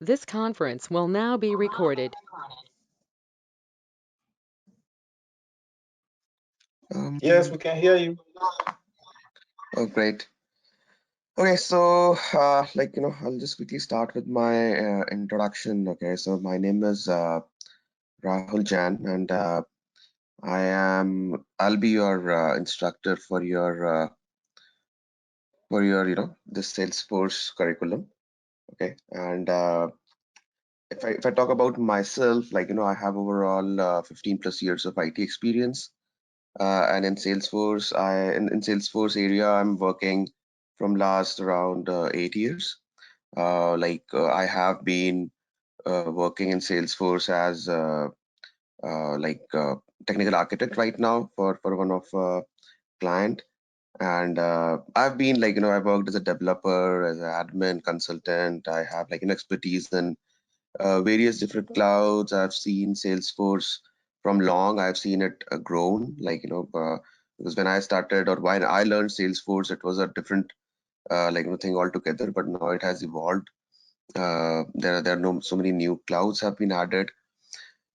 This conference will now be recorded. Yes, we can hear you. Oh, great. Okay, so I'll just quickly start with my introduction. Okay, so my name is Rahul Jan, and I'll be your instructor for your this Salesforce curriculum. Okay, and if I talk about myself, I have overall 15 plus years of IT experience. And in Salesforce, in Salesforce area, I'm working from last around 8 years. I have been working in Salesforce as technical architect right now for one of client, and I've been I worked as a developer, as an admin consultant. I have expertise in various different clouds. I've seen Salesforce from long. I've seen it grown, because when I started or when I learned Salesforce, it was a different thing altogether. But now it has evolved. There are so many new clouds have been added.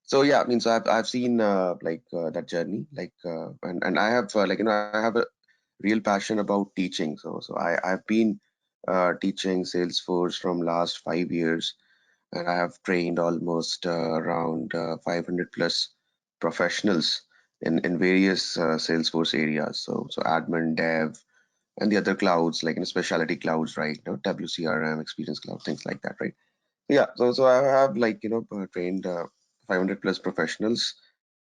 So yeah, I mean, so I've seen that journey, and I have I have a real passion about teaching. So I've been teaching Salesforce from last 5 years, and I have trained almost around 500 plus professionals in various Salesforce areas. So admin, dev, and the other clouds specialty clouds, right? WCRM, Experience Cloud, things like that, right? Yeah. So I have trained 500 plus professionals,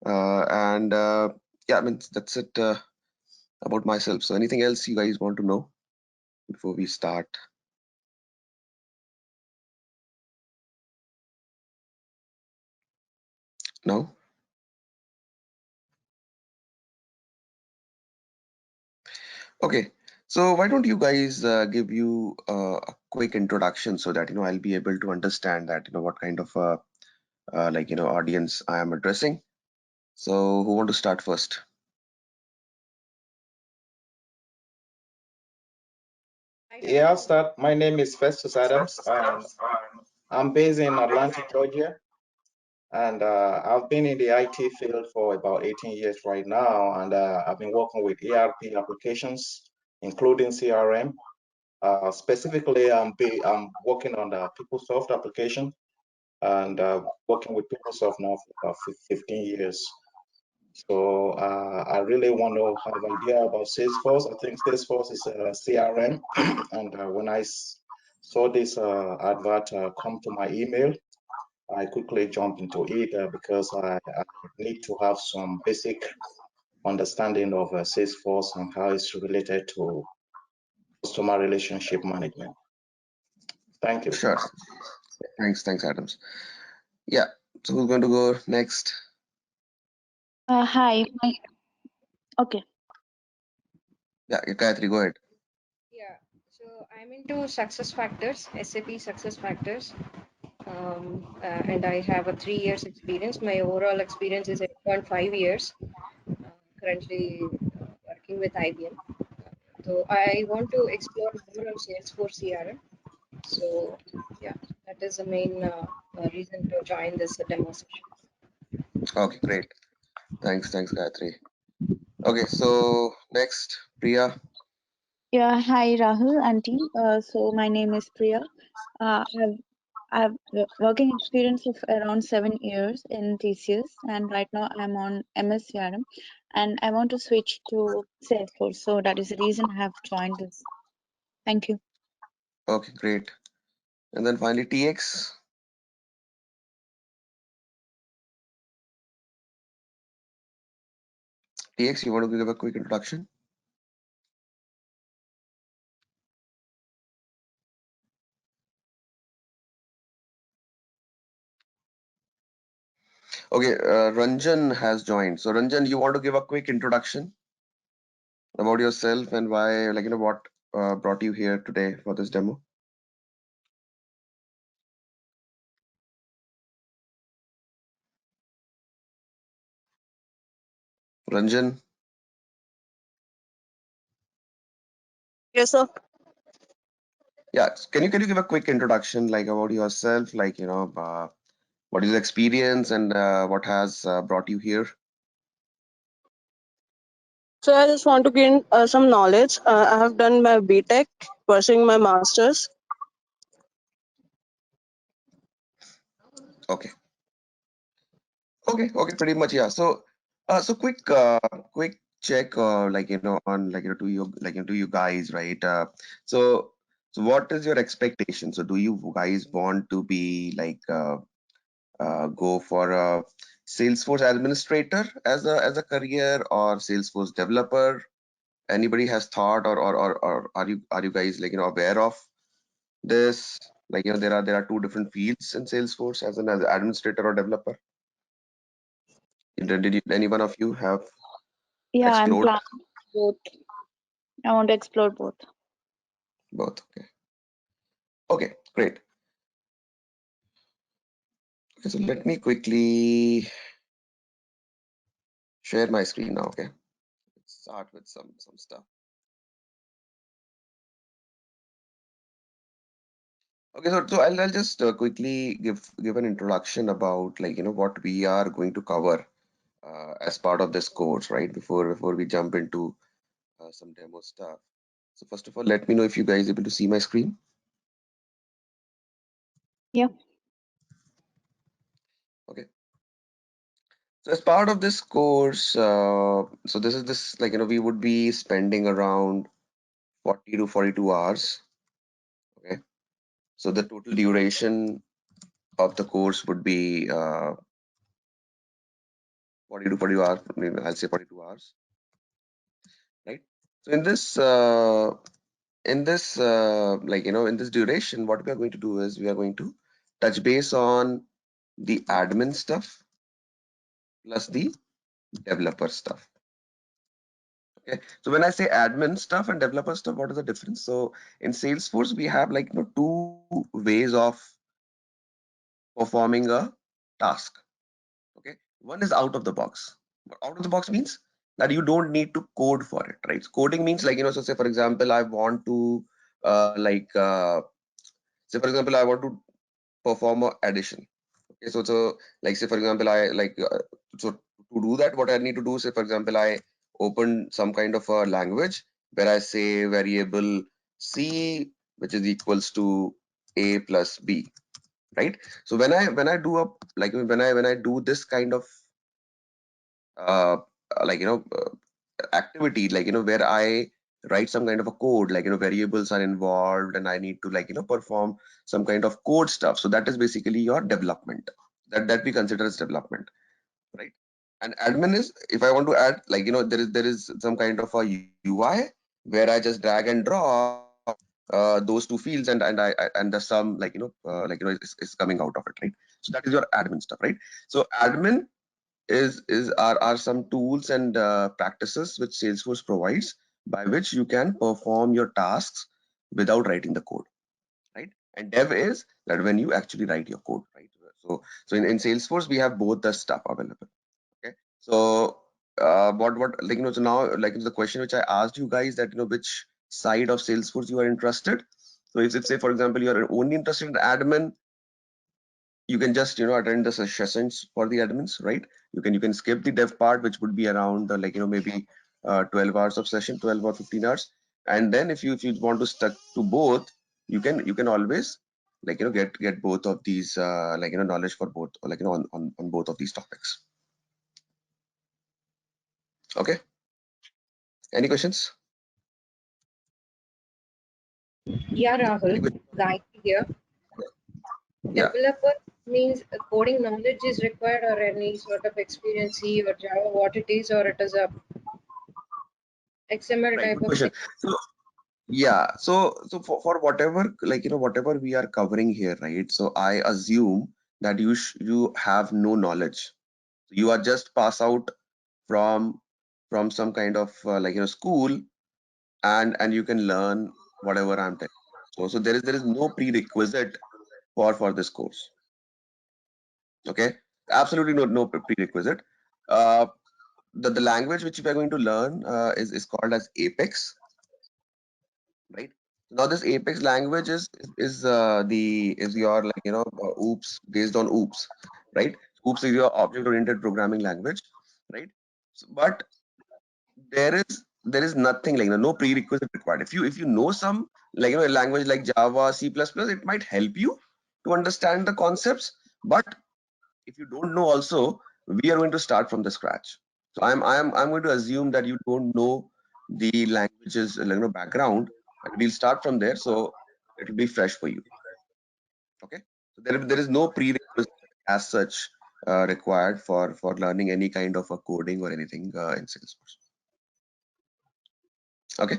and yeah, I mean that's it about myself. So anything else you guys want to know before we start? No? Okay, so why don't you guys give you a quick introduction so that I'll be able to understand that what kind of audience I am addressing. So who want to start first? Yeah, I'll start. My name is Festus Adams, and I'm based in Atlanta, Georgia. And I've been in the IT field for about 18 years right now, and I've been working with ERP applications, including CRM. Specifically, I'm working on the PeopleSoft application, and working with PeopleSoft now for about 15 years. So I really want to have an idea about Salesforce. I think Salesforce is a CRM, and when I saw this advert come to my email, I quickly jumped into it because I need to have some basic understanding of Salesforce and how it's related to customer relationship management. Thank you. Sure. Thanks, Adams. Yeah. So who's going to go next? Hi. Okay. Yeah, Gayatri, go ahead. Yeah, so I'm into success factors, SAP success factors, and I have a 3 years experience. My overall experience is 8.5 years. Currently working with IBM. So I want to explore more on Salesforce CRM. So yeah, that is the main reason to join this demo session. Okay, great. Thanks, Gayatri. Okay, so next, Priya. Yeah. Hi, Rahul and team. So my name is Priya. I've working experience of around 7 years in TCS, and right now I'm on MS CRM, and I want to switch to Salesforce. So that is the reason I have joined this. Thank you. Okay, great. And then finally, TX. TX, you want to give a quick introduction? Okay, Ranjan has joined. So Ranjan, you want to give a quick introduction about yourself and why, what brought you here today for this demo? Ranjan? Yes, sir. Yeah, can you give a quick introduction, like about yourself, like what is your experience and what has brought you here? So I just want to gain some knowledge. I have done my BTech, pursuing my masters. Okay, okay, pretty much, yeah. So, so quick check, like on like to you, like to you guys, right? So what is your expectation? So, do you guys want to be like go for a Salesforce administrator as a career, or Salesforce developer? Anybody has thought, or are you guys like aware of this? Like there are two different fields in Salesforce as an administrator or developer. Did any one of you have Yeah, I'm explored planning both. I want to explore both. both? Okay, okay, great. Okay, so let me quickly share my screen now. Okay, let's start with some stuff. Okay, so I'll just quickly give an introduction about like what we are going to cover as part of this course, right? Before we jump into some demo stuff. So first of all, let me know if you guys able to see my screen. Yeah. Okay. So as part of this course, so this is this like we would be spending around 40 to 42 hours. Okay. So the total duration of the course would be 40 to 40 hours. I mean, I'll say 42 hours, right? So in this like in this duration, what we are going to do is we are going to touch base on the admin stuff plus the developer stuff. Okay, so when I say admin stuff and developer stuff, what is the difference? So in Salesforce, we have like two ways of performing a task. Okay, one is out of the box. Out of the box means that you don't need to code for it, right? So coding means like so say for example, I want to say for example, I want to perform a addition. Okay, so like say for example, I like so to do that, what I need to do, say for example, I open some kind of a language where I say variable C, which is equals to A plus B, right? So when I do a like when I do this kind of uh like activity, like where I write some kind of a code, like variables are involved and I need to like perform some kind of code stuff. So that is basically your development. That we consider as development, right? And admin is, if I want to add like there is some kind of a UI where I just drag and drop those two fields and the sum like is coming out of it, right? So that is your admin stuff, right? So admin are some tools and practices which Salesforce provides by which you can perform your tasks without writing the code, right? And dev is that when you actually write your code, right? So in Salesforce we have both the stuff available. Okay, so what like so now like the question which I asked you guys, that which side of Salesforce you are interested. So if say for example you are only interested in admin, you can just attend the sessions for the admins, right? You can skip the dev part, which would be around like maybe 12 hours of session, 12 or 15 hours. And then if you want to stuck to both, you can always like get both of these like knowledge for both, like on both of these topics. Okay, any questions? Yeah, Any Rahul, questions? Gayatri here. Yeah, Developer means coding knowledge is required, or any sort of experience, C or Java, what it is, or it is a XML right, type good of question. thing. So yeah, so for whatever like whatever we are covering here, right? So I assume that you have no knowledge. You are just pass out from some kind of like school, and you can learn whatever I'm telling. So there is no prerequisite for this course. Okay, absolutely no prerequisite. Uh, the language which we are going to learn is called as Apex, right? Now this Apex language is your OOPS, based on OOPS, right? OOPS is your object oriented programming language, right? So, but there is nothing like no prerequisite required. If you know some a language like Java, C++, it might help you to understand the concepts. But if you don't know also, we are going to start from the scratch. So I'm going to assume that you don't know the languages background, and we'll start from there. So it will be fresh for you. Okay. So there is no prerequisite as such required for learning any kind of a coding or anything in Salesforce. Okay.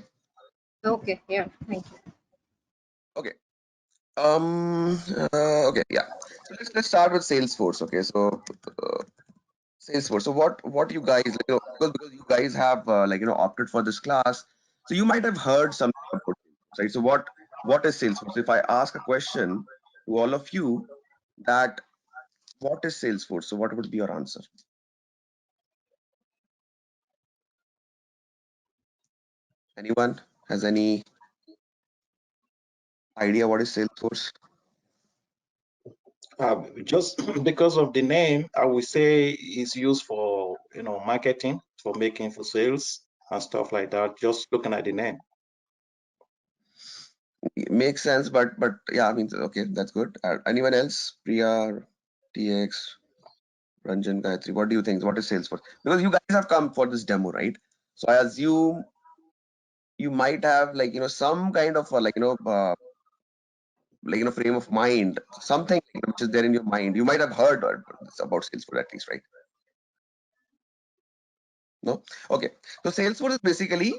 Okay, yeah, thank you. Okay. Okay, yeah. So let's start with Salesforce. Okay, so Salesforce. So what you guys because you guys have opted for this class, so you might have heard something about Salesforce, right? So what is Salesforce? If I ask a question to all of you that what is Salesforce, so what would be your answer? Anyone has any idea what is Salesforce? Just because of the name, I would say it's used for marketing, for making for sales and stuff like that. Just looking at the name. It makes sense, but yeah, I mean, okay, that's good. Anyone else? Priya, TX, Ranjan, Gayatri, what do you think? What is Salesforce? Because you guys have come for this demo, right? So I assume you might have some kind of frame of mind, something which is there in your mind. You might have heard about Salesforce at least, right? No? Okay. So Salesforce is basically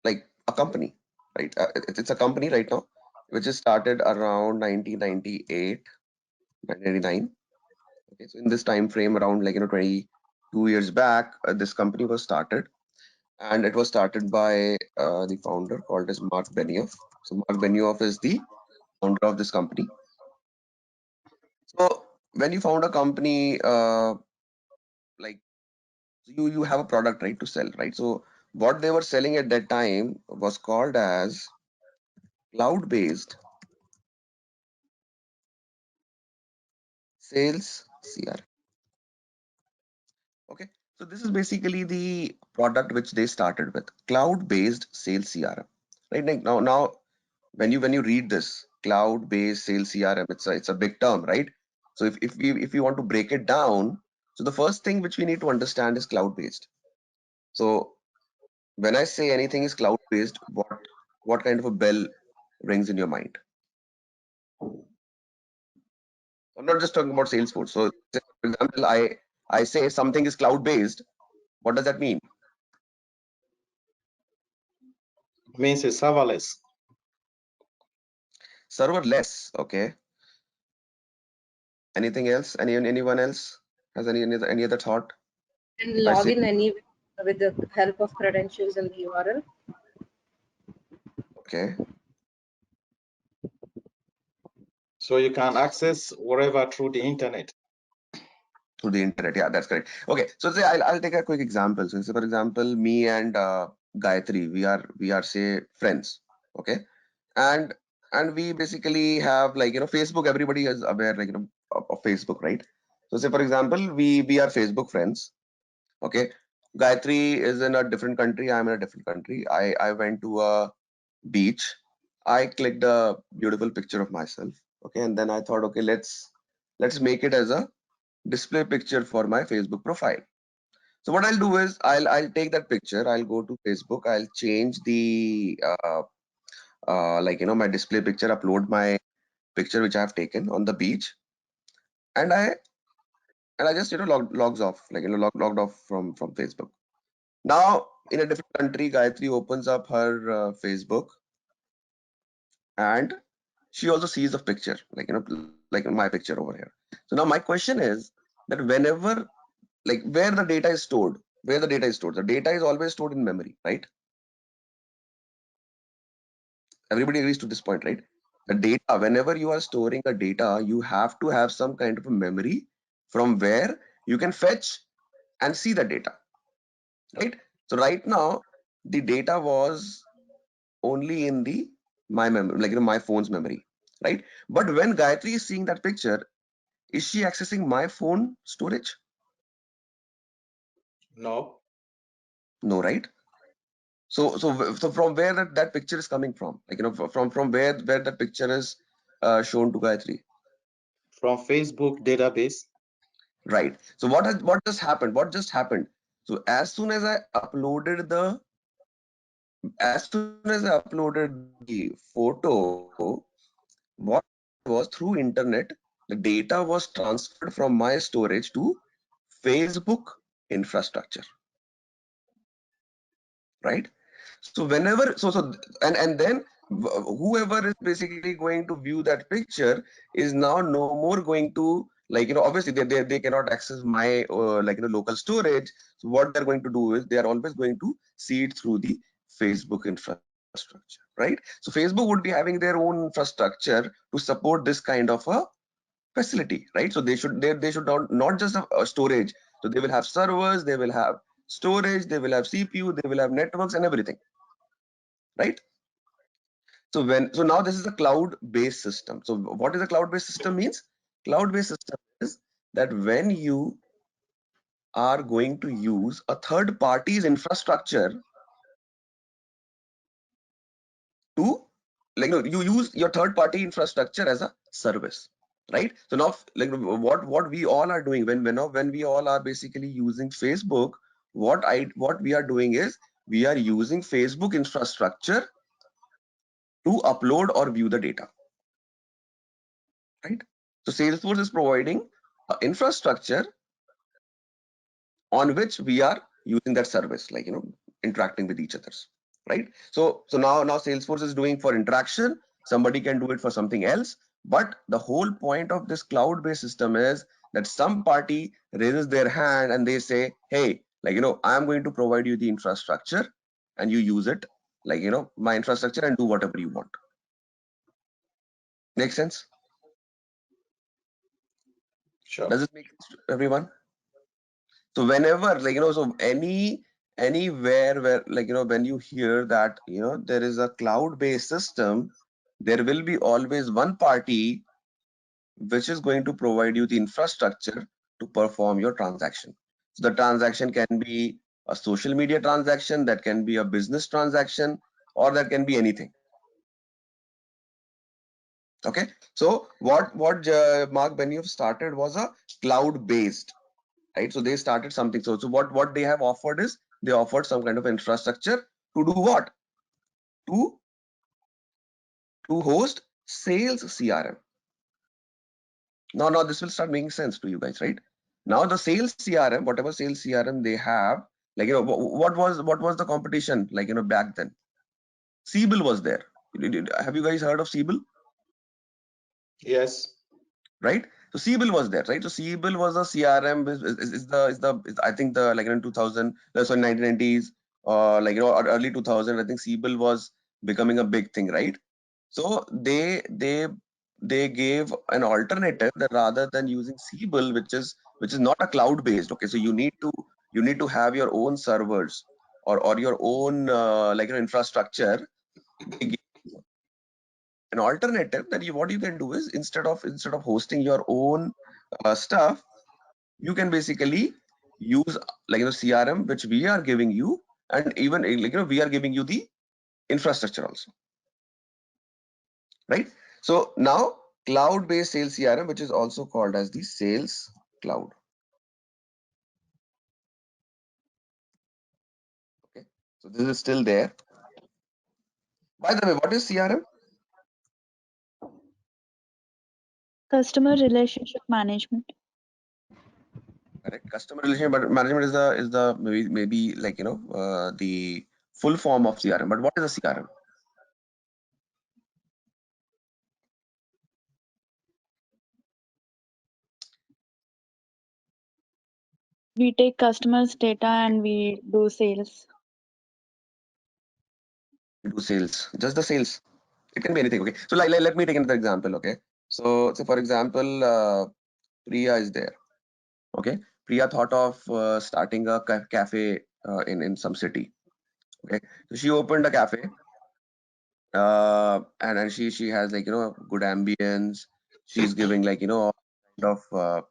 like a company, right? It's a company right now, which is started around 1998, 1999. Okay. So in this time frame, around 22 years back, this company was started. And it was started by the founder called as Mark Benioff. So Mark Benioff is the founder of this company. So when you found a company, like you have a product, right, to sell, right? So what they were selling at that time was called as cloud-based sales CRM. Okay, so this is basically the product which they started with, cloud-based sales CRM. Right now, when you read this cloud-based sales CRM, it's a big term, right? So if we want to break it down, so the first thing which we need to understand is cloud-based. So when I say anything is cloud-based, what kind of a bell rings in your mind? I'm not just talking about Salesforce. So for example, I say something is cloud-based. What does that mean? It means it's serverless. Serverless. Okay. Anything else? Anyone else has any other thought? And If I log say in anywhere with the help of credentials and the URL. okay, So you can access wherever through the internet. through the internet, yeah, that's correct. Okay, so say I'll take a quick example. So say for example, me and Gayatri, we are say friends. Okay, and we basically have Facebook. Everybody is aware of Facebook, right? So say for example, we are Facebook friends. Okay, Gayatri is in a different country. I'm in a different country. I went to a beach. I clicked a beautiful picture of myself. Okay, and then I thought, okay, let's make it as a display picture for my Facebook profile. So what I'll do is I'll take that picture. I'll go to Facebook. I'll change the my display picture. Upload my picture which I have taken on the beach, and I just logs off logged off from Facebook. Now in a different country, Gayatri opens up her Facebook, and she also sees a picture like my picture over here. So now my question is that whenever where the data is stored, the data is always stored in memory, right? Everybody agrees to this point, right? The data, whenever you are storing a data, you have to have some kind of a memory from where you can fetch and see the data, right? So right now the data was only in the my memory, like my phone's memory, right? But when Gayatri is seeing that picture, is she accessing my phone storage? No. No, right? So from where that picture is coming from, like from where that picture is shown to Gayatri, From Facebook database. right? So what just happened? What just happened? So as soon as I uploaded the photo, what was through internet, the data was transferred from my storage to Facebook infrastructure, right? So whenever and then whoever is basically going to view that picture is now no more going to, like obviously they cannot access my local storage. So what they're going to do is they are always going to see it through the Facebook infrastructure, right? So Facebook would be having their own infrastructure to support this kind of a facility, right? So they should not just have a storage. So they will have servers, they will have storage, they will have CPU, they will have networks and everything, right? So now this is a cloud-based system. So what is a cloud-based system means? Cloud-based system is that when you are going to use a third party's infrastructure to, you use your third party infrastructure as a service, right? So now, what we all are doing when we all are basically using Facebook, what we are doing is we are using Facebook infrastructure to upload or view the data, right? So Salesforce is providing infrastructure on which we are using that service, interacting with each others, right? So now Salesforce is doing for interaction. Somebody can do it for something else, but the whole point of this cloud-based system is that some party raises their hand and they say, hey, I'm going to provide you the infrastructure and you use it, my infrastructure, and do whatever you want. Make sense? Sure. Does it make sense to everyone? So whenever, so anywhere where, when you hear that, there is a cloud-based system, there will be always one party which is going to provide you the infrastructure to perform your transaction. So the transaction can be a social media transaction, that can be a business transaction, or that can be anything. Okay. So what Mark Benioff started was a cloud-based, right? So they started something. So what they have offered is they offered some kind of infrastructure to do what? To host sales CRM. Now this will start making sense to you guys, right? Now the sales CRM, whatever sales CRM they have, what was the competition back then? Siebel was there. Have you guys heard of Siebel? Yes. Right? So Siebel was there, right? So Siebel was a CRM is I think the in 2000, sorry, 1990s, or early 2000. I think Siebel was becoming a big thing, right? So they gave an alternative that rather than using Siebel, which is not a cloud based. Okay, so you need to have your own servers or your own infrastructure. They gave an alternative that what you can do is instead of hosting your own stuff, you can basically use CRM, which we are giving you, and even we are giving you the infrastructure also, right? So now cloud-based sales CRM, which is also called as the Sales Cloud. Okay, so this is still there. By the way, what is CRM? Customer relationship management. Correct. Customer relationship management is the maybe the full form of CRM. But what is a CRM? We take customers' data and we do sales. Do sales, just the sales. It can be anything. Okay, so let me take another example. Okay, so for example, Priya is there. Okay, Priya thought of starting a cafe in some city. Okay, so she opened a cafe. and she has like good ambience. She's giving like all kind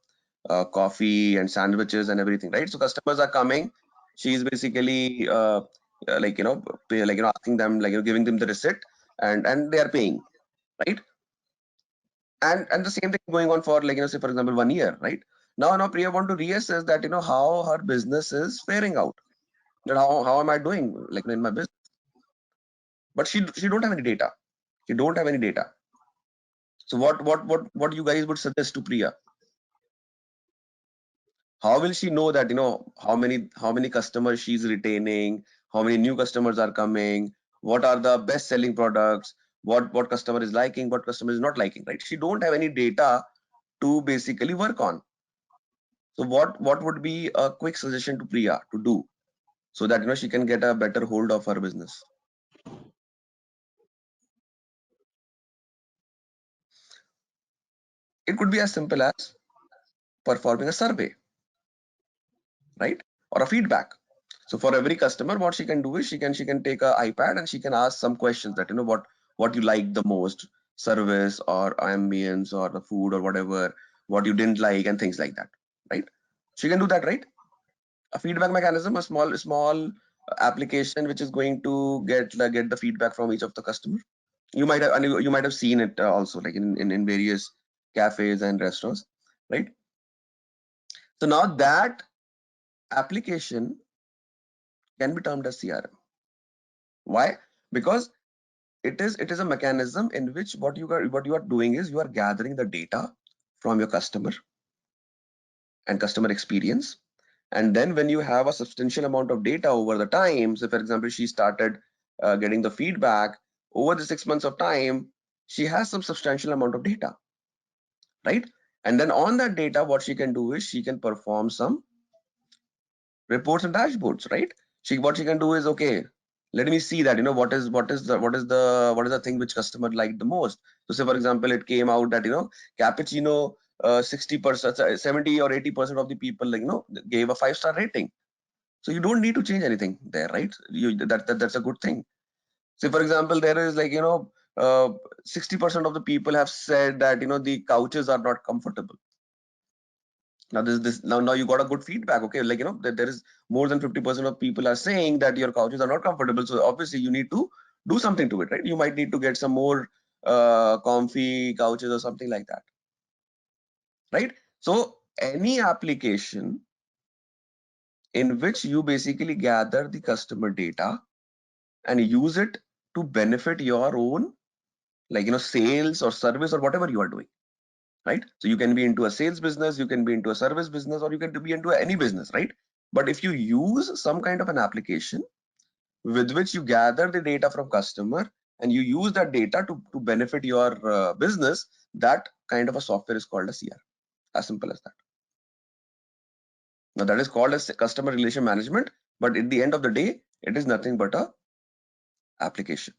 of coffee and sandwiches and everything, right? So customers are coming. She's basically like asking them like giving them the receipt, and they are paying, right? And the same thing going on for like say for example 1 year, right? Now Priya want to reassess that how her business is faring out, that how am I doing like in my business, but she don't have any data. She don't have any data. So what you guys would suggest to Priya? How will she know that how many customers she's retaining, how many new customers are coming, what are the best selling products, what customer is liking, what customer is not liking, right? She don't have any data to basically work on. So what would be a quick suggestion to Priya to do so that she can get a better hold of her business? It could be as simple as performing a survey, right? Or a feedback. So for every customer, what she can do is she can take a iPad and she can ask some questions that what you like the most, service or ambience or the food or whatever, what you didn't like and things like that, right? She can do that, right? A feedback mechanism, a small application which is going to get the feedback from each of the customer. You might have seen it also like in various cafes and restaurants, right? So now that application can be termed as CRM. Why? Because it is a mechanism in which what you are doing is you are gathering the data from your customer and customer experience, and then when you have a substantial amount of data over the time, so for example she started getting the feedback over the 6 months of time, she has some substantial amount of data, right? And then on that data what she can do is she can perform some reports and dashboards, right? What she can do is, okay, let me see that what is the thing which customer liked the most. So say for example it came out that cappuccino 60%, 70 or 80% of the people gave a 5-star rating. So you don't need to change anything there, right? That's a good thing. Say for example there is 60% of the people have said that the couches are not comfortable. Now this now you got a good feedback, okay, that there is more than 50% of people are saying that your couches are not comfortable, so obviously you need to do something to it, right? You might need to get some more comfy couches or something like that, right? So any application in which you basically gather the customer data and use it to benefit your own sales or service or whatever you are doing, right? So you can be into a sales business, you can be into a service business, or you can be into any business, right? But if you use some kind of an application with which you gather the data from customer and you use that data to benefit your business, that kind of a software is called a CR. As simple as that. Now that is called as customer relation management, but at the end of the day, it is nothing but a application.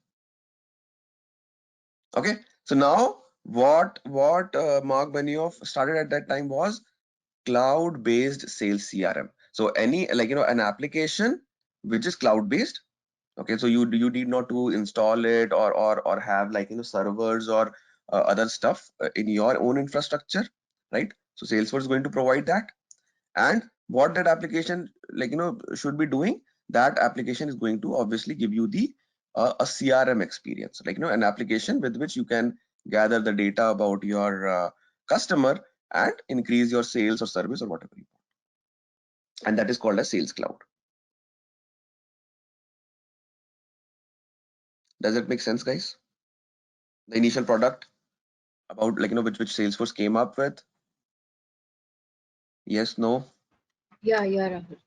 Okay, so now what Mark Benioff started at that time was cloud-based sales CRM. So any an application which is cloud-based. Okay, so you need not to install it or have servers or other stuff in your own infrastructure, right? So Salesforce is going to provide that, and what that application should be doing. That application is going to obviously give you the a CRM experience, an application with which you can gather the data about your customer and increase your sales or service or whatever you want. And that is called as Sales Cloud. Does it make sense, guys? The initial product about which Salesforce came up with. Yes, no? Yeah, Rahul.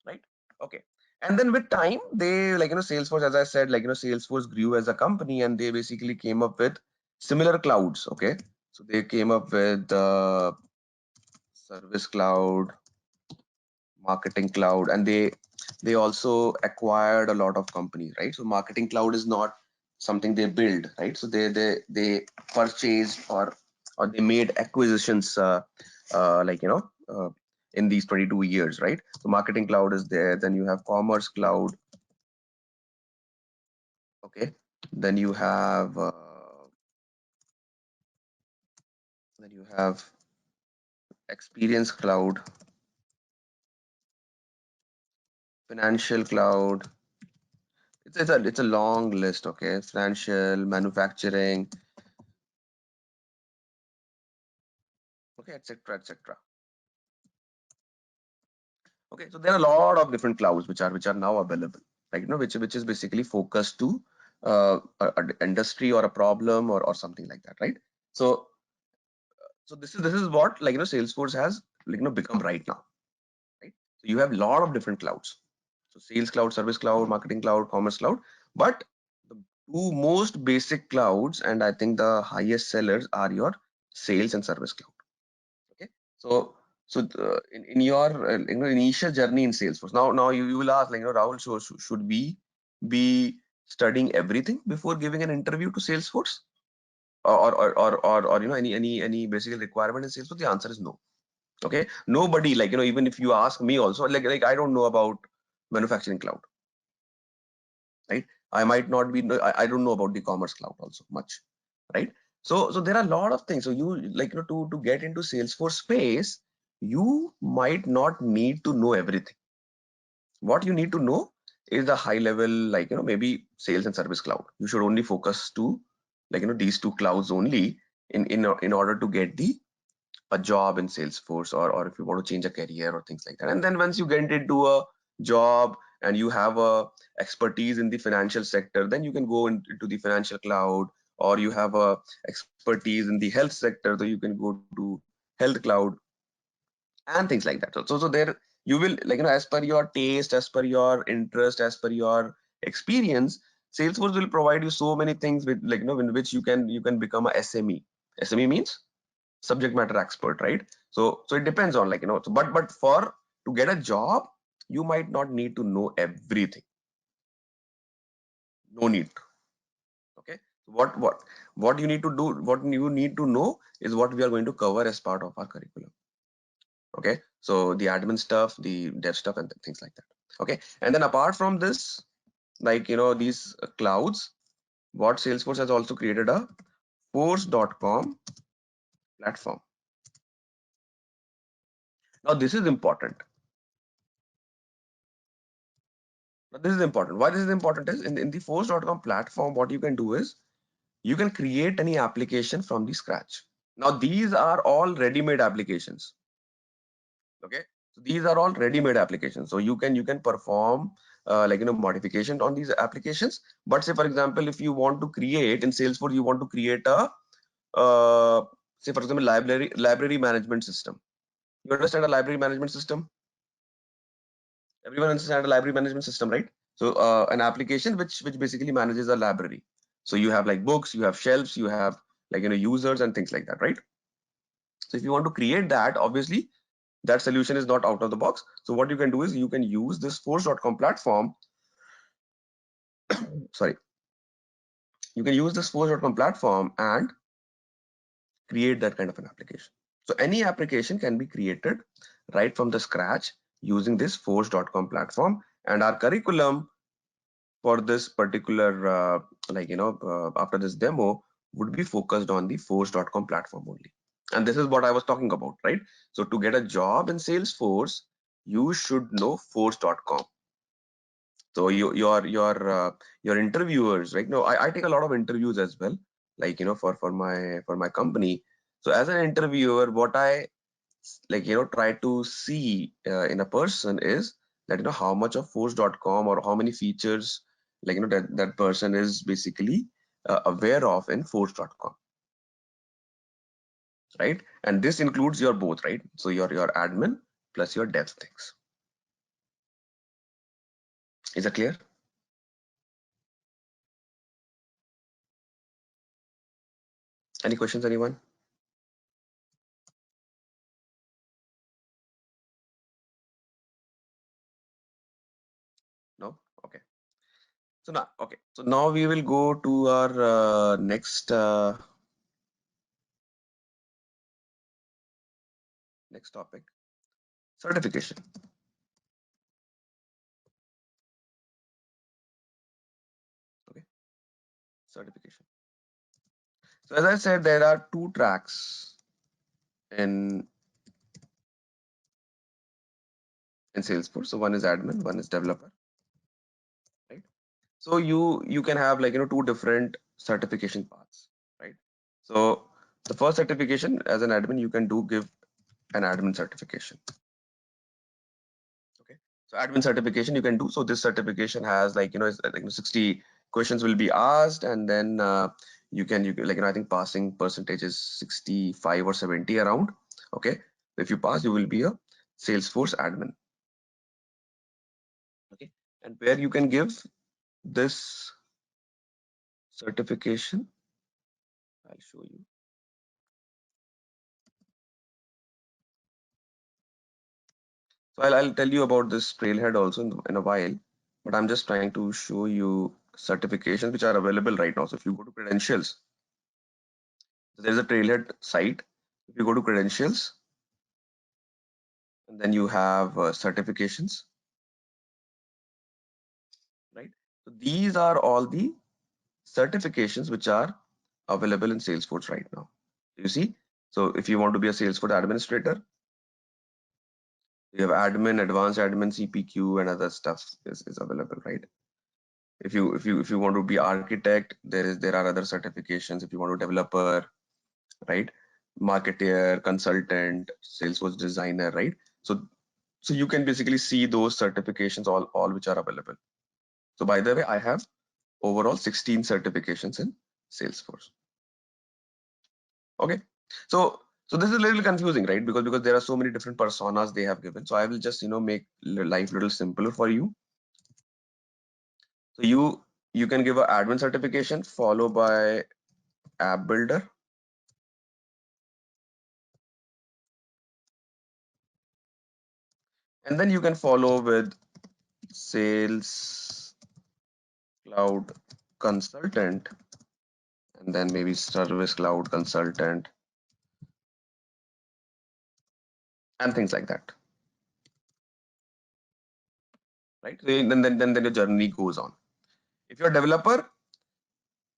Right? Okay. And then with time, they Salesforce, as I said, Salesforce grew as a company and they basically came up with similar clouds. Okay. So they came up with Service Cloud, Marketing Cloud, and they also acquired a lot of companies, right? So Marketing Cloud is not something they build, right? So they purchased or they made acquisitions in these 22 years, right? So Marketing Cloud is there. Then you have Commerce Cloud, Okay, then you have Experience Cloud, Financial Cloud. It's a long list. Okay, financial, manufacturing, okay, etc., etc. Okay, so there are a lot of different clouds which are now available, like which is basically focused to a industry or a problem or something like that, right? So this is what Salesforce has become right now, right? So you have a lot of different clouds. So Sales Cloud, Service Cloud, Marketing Cloud, Commerce Cloud, but the two most basic clouds and I think the highest sellers are your Sales and Service Cloud. Okay, so in your initial journey in Salesforce, now you will ask, Rahul, so should we be studying everything before giving an interview to Salesforce, or any basic requirement in Salesforce? The answer is no. Okay, nobody, even if you ask me also, like I don't know about manufacturing cloud, right? I might not be, I don't know about the Commerce Cloud also much, right? So there are a lot of things. So you to get into Salesforce space, you might not need to know everything. What you need to know is the high level, maybe Sales and Service Cloud. You should only focus to these two clouds only in order to get a job in Salesforce, or if you want to change a career or things like that. And then once you get into a job and you have a expertise in the financial sector, then you can go into the financial cloud, or you have a expertise in the health sector, so you can go to health cloud and things like that. So there you will, as per your taste, as per your interest, as per your experience, Salesforce will provide you so many things with in which you can become a SME. SME means subject matter expert, right? So it depends on but for to get a job, you might not need to know everything. No need. Okay, what you need to do, what you need to know is what we are going to cover as part of our curriculum. Okay, so the admin stuff, the dev stuff, and things like that. Okay, and then apart from this, these clouds, what Salesforce has also created a force.com platform. Now this is important. This is important. Why this is important is in the force.com platform, what you can do is you can create any application from the scratch. Now these are all ready-made applications. Okay, so these are all ready-made applications. So you can perform modification on these applications. But say for example, if you want to create in Salesforce, you want to create a say for example library management system. You understand a library management system? Everyone understand a library management system, right? So an application which basically manages a library. So you have like books, you have shelves, you have users and things like that, right? So if you want to create that, obviously that solution is not out of the box. So what you can do is you can use this force.com platform. Sorry, you can use this force.com platform and create that kind of an application. So any application can be created right from the scratch using this force.com platform, and our curriculum for this particular after this demo would be focused on the force.com platform only. And this is what I was talking about, right? So to get a job in Salesforce, you should know force.com. So your interviewers, right? No, I take a lot of interviews as well, for my company. So as an interviewer, what I try to see in a person is that how much of force.com or how many features that person is basically aware of in force.com, right? And this includes your both, right? So your admin plus your dev things. Is that clear? Any questions, anyone? No? Okay. So now we will go to our next topic, certification. Okay. certification. So as I said, there are two tracks in Salesforce. So one is admin, one is developer, right? So you can have like two different certification paths, right? So the first certification as an admin, you can give an admin certification. Okay, so admin certification you can do. So this certification has like it's like 60 questions will be asked, and then you can like I think passing percentage is 65 or 70 around. Okay, if you pass, you will be a Salesforce admin. Okay, and where you can give this certification, I'll show you. So I'll tell you about this Trailhead also in a while, but I'm just trying to show you certifications which are available right now. So if you go to credentials, so there's a Trailhead site. If you go to credentials, and then you have certifications, right? So these are all the certifications which are available in Salesforce right now. You see, so if you want to be a Salesforce administrator, you have admin, advanced admin, CPQ, and other stuff is available, right? If you want to be architect, there are other certifications. If you want to developer, right? Marketeer, consultant, Salesforce designer, right? So you can basically see those certifications all which are available. So by the way, I have overall 16 certifications in Salesforce. Okay, so this is a little confusing, right? Because there are so many different personas they have given. So I will just make life a little simpler for you. So you can give an admin certification followed by app builder, and then you can follow with Sales Cloud Consultant, and then maybe Service Cloud Consultant, and things like that, right? So then your journey goes on. If you're a developer,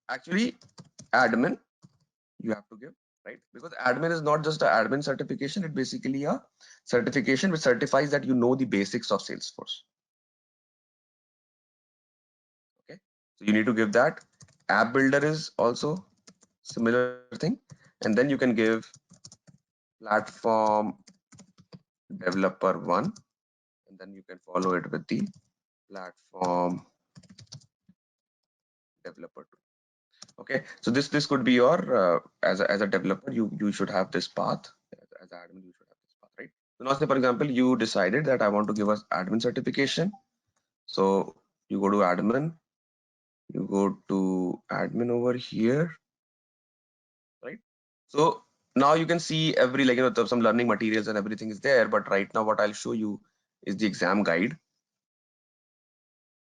actually admin you have to give, right? Because admin is not just an admin certification, it's basically a certification which certifies that you know the basics of Salesforce. Okay, so you need to give that. App builder is also similar thing, and then you can give platform developer 1, and then you can follow it with the platform developer 2. Okay, so this could be your as a developer, you should have this path. As an admin, you should have this path, right? So now say for example you decided that I want to give us admin certification. So you go to admin, you go to admin over here, right? So now you can see every some learning materials and everything is there, but right now what I'll show you is the exam guide.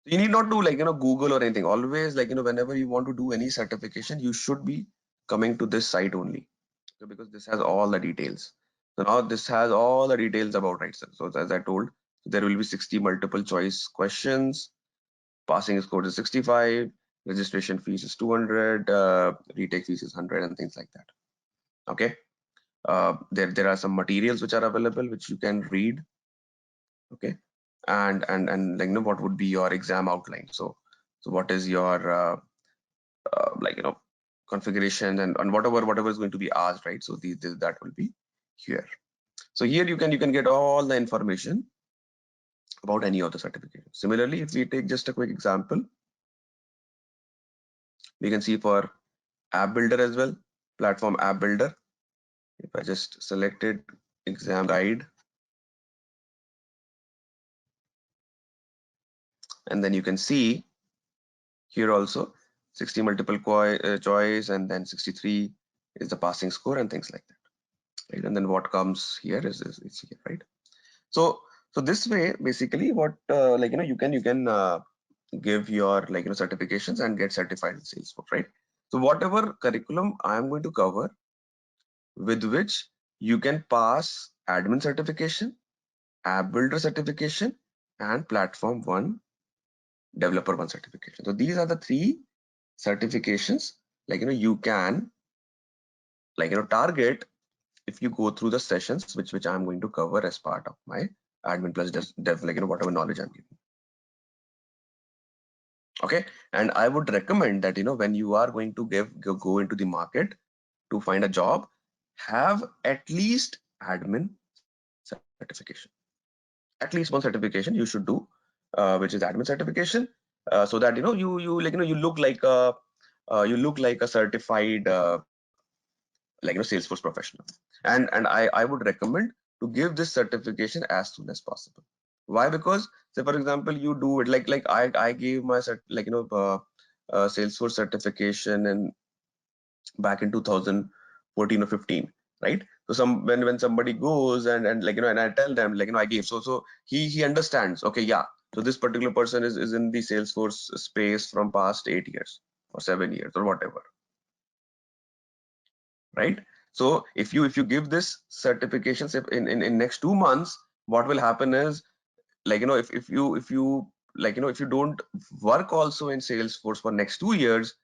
You need not do Google or anything. Always whenever you want to do any certification, you should be coming to this site only. So because this has all the details. So now this has all the details about, right? So as I told, there will be 60 multiple choice questions. Passing score is 65. Registration fees is 200. Retake fees is 100 and things like that. Okay. There are some materials which are available which you can read. Okay. And what would be your exam outline? So what is your configuration and whatever is going to be asked, right? So that will be here. So here you can get all the information about any of the certification. Similarly, if we take just a quick example, we can see for app builder as well, platform app builder. If I just selected exam guide, and then you can see here also 60 multiple choice, and then 63 is the passing score and things like that, right? And then what comes here is here, right? So this way basically what you can give your certifications and get certified in Salesforce, right? So whatever curriculum I am going to cover, with which you can pass admin certification, app builder certification, and platform 1 developer 1 certification. So these are the 3 certifications, like you can target if you go through the sessions which I'm going to cover as part of my admin plus dev, whatever knowledge I'm giving. Okay, and I would recommend that when you are going to go into the market to find a job, have at least admin certification. At least one certification you should do, which is admin certification, so that you look like a certified Salesforce professional. And I would recommend to give this certification as soon as possible. Why? Because say for example you do it like I gave my Salesforce certification and back in 2014 or 15, right? So when somebody goes and and I tell them I gave, so he understands, okay, yeah, so this particular person is in the Salesforce space from past 8 years or 7 years or whatever, right? So if you give this certifications in next 2 months, what will happen is if you if you don't work also in Salesforce for next 2 years,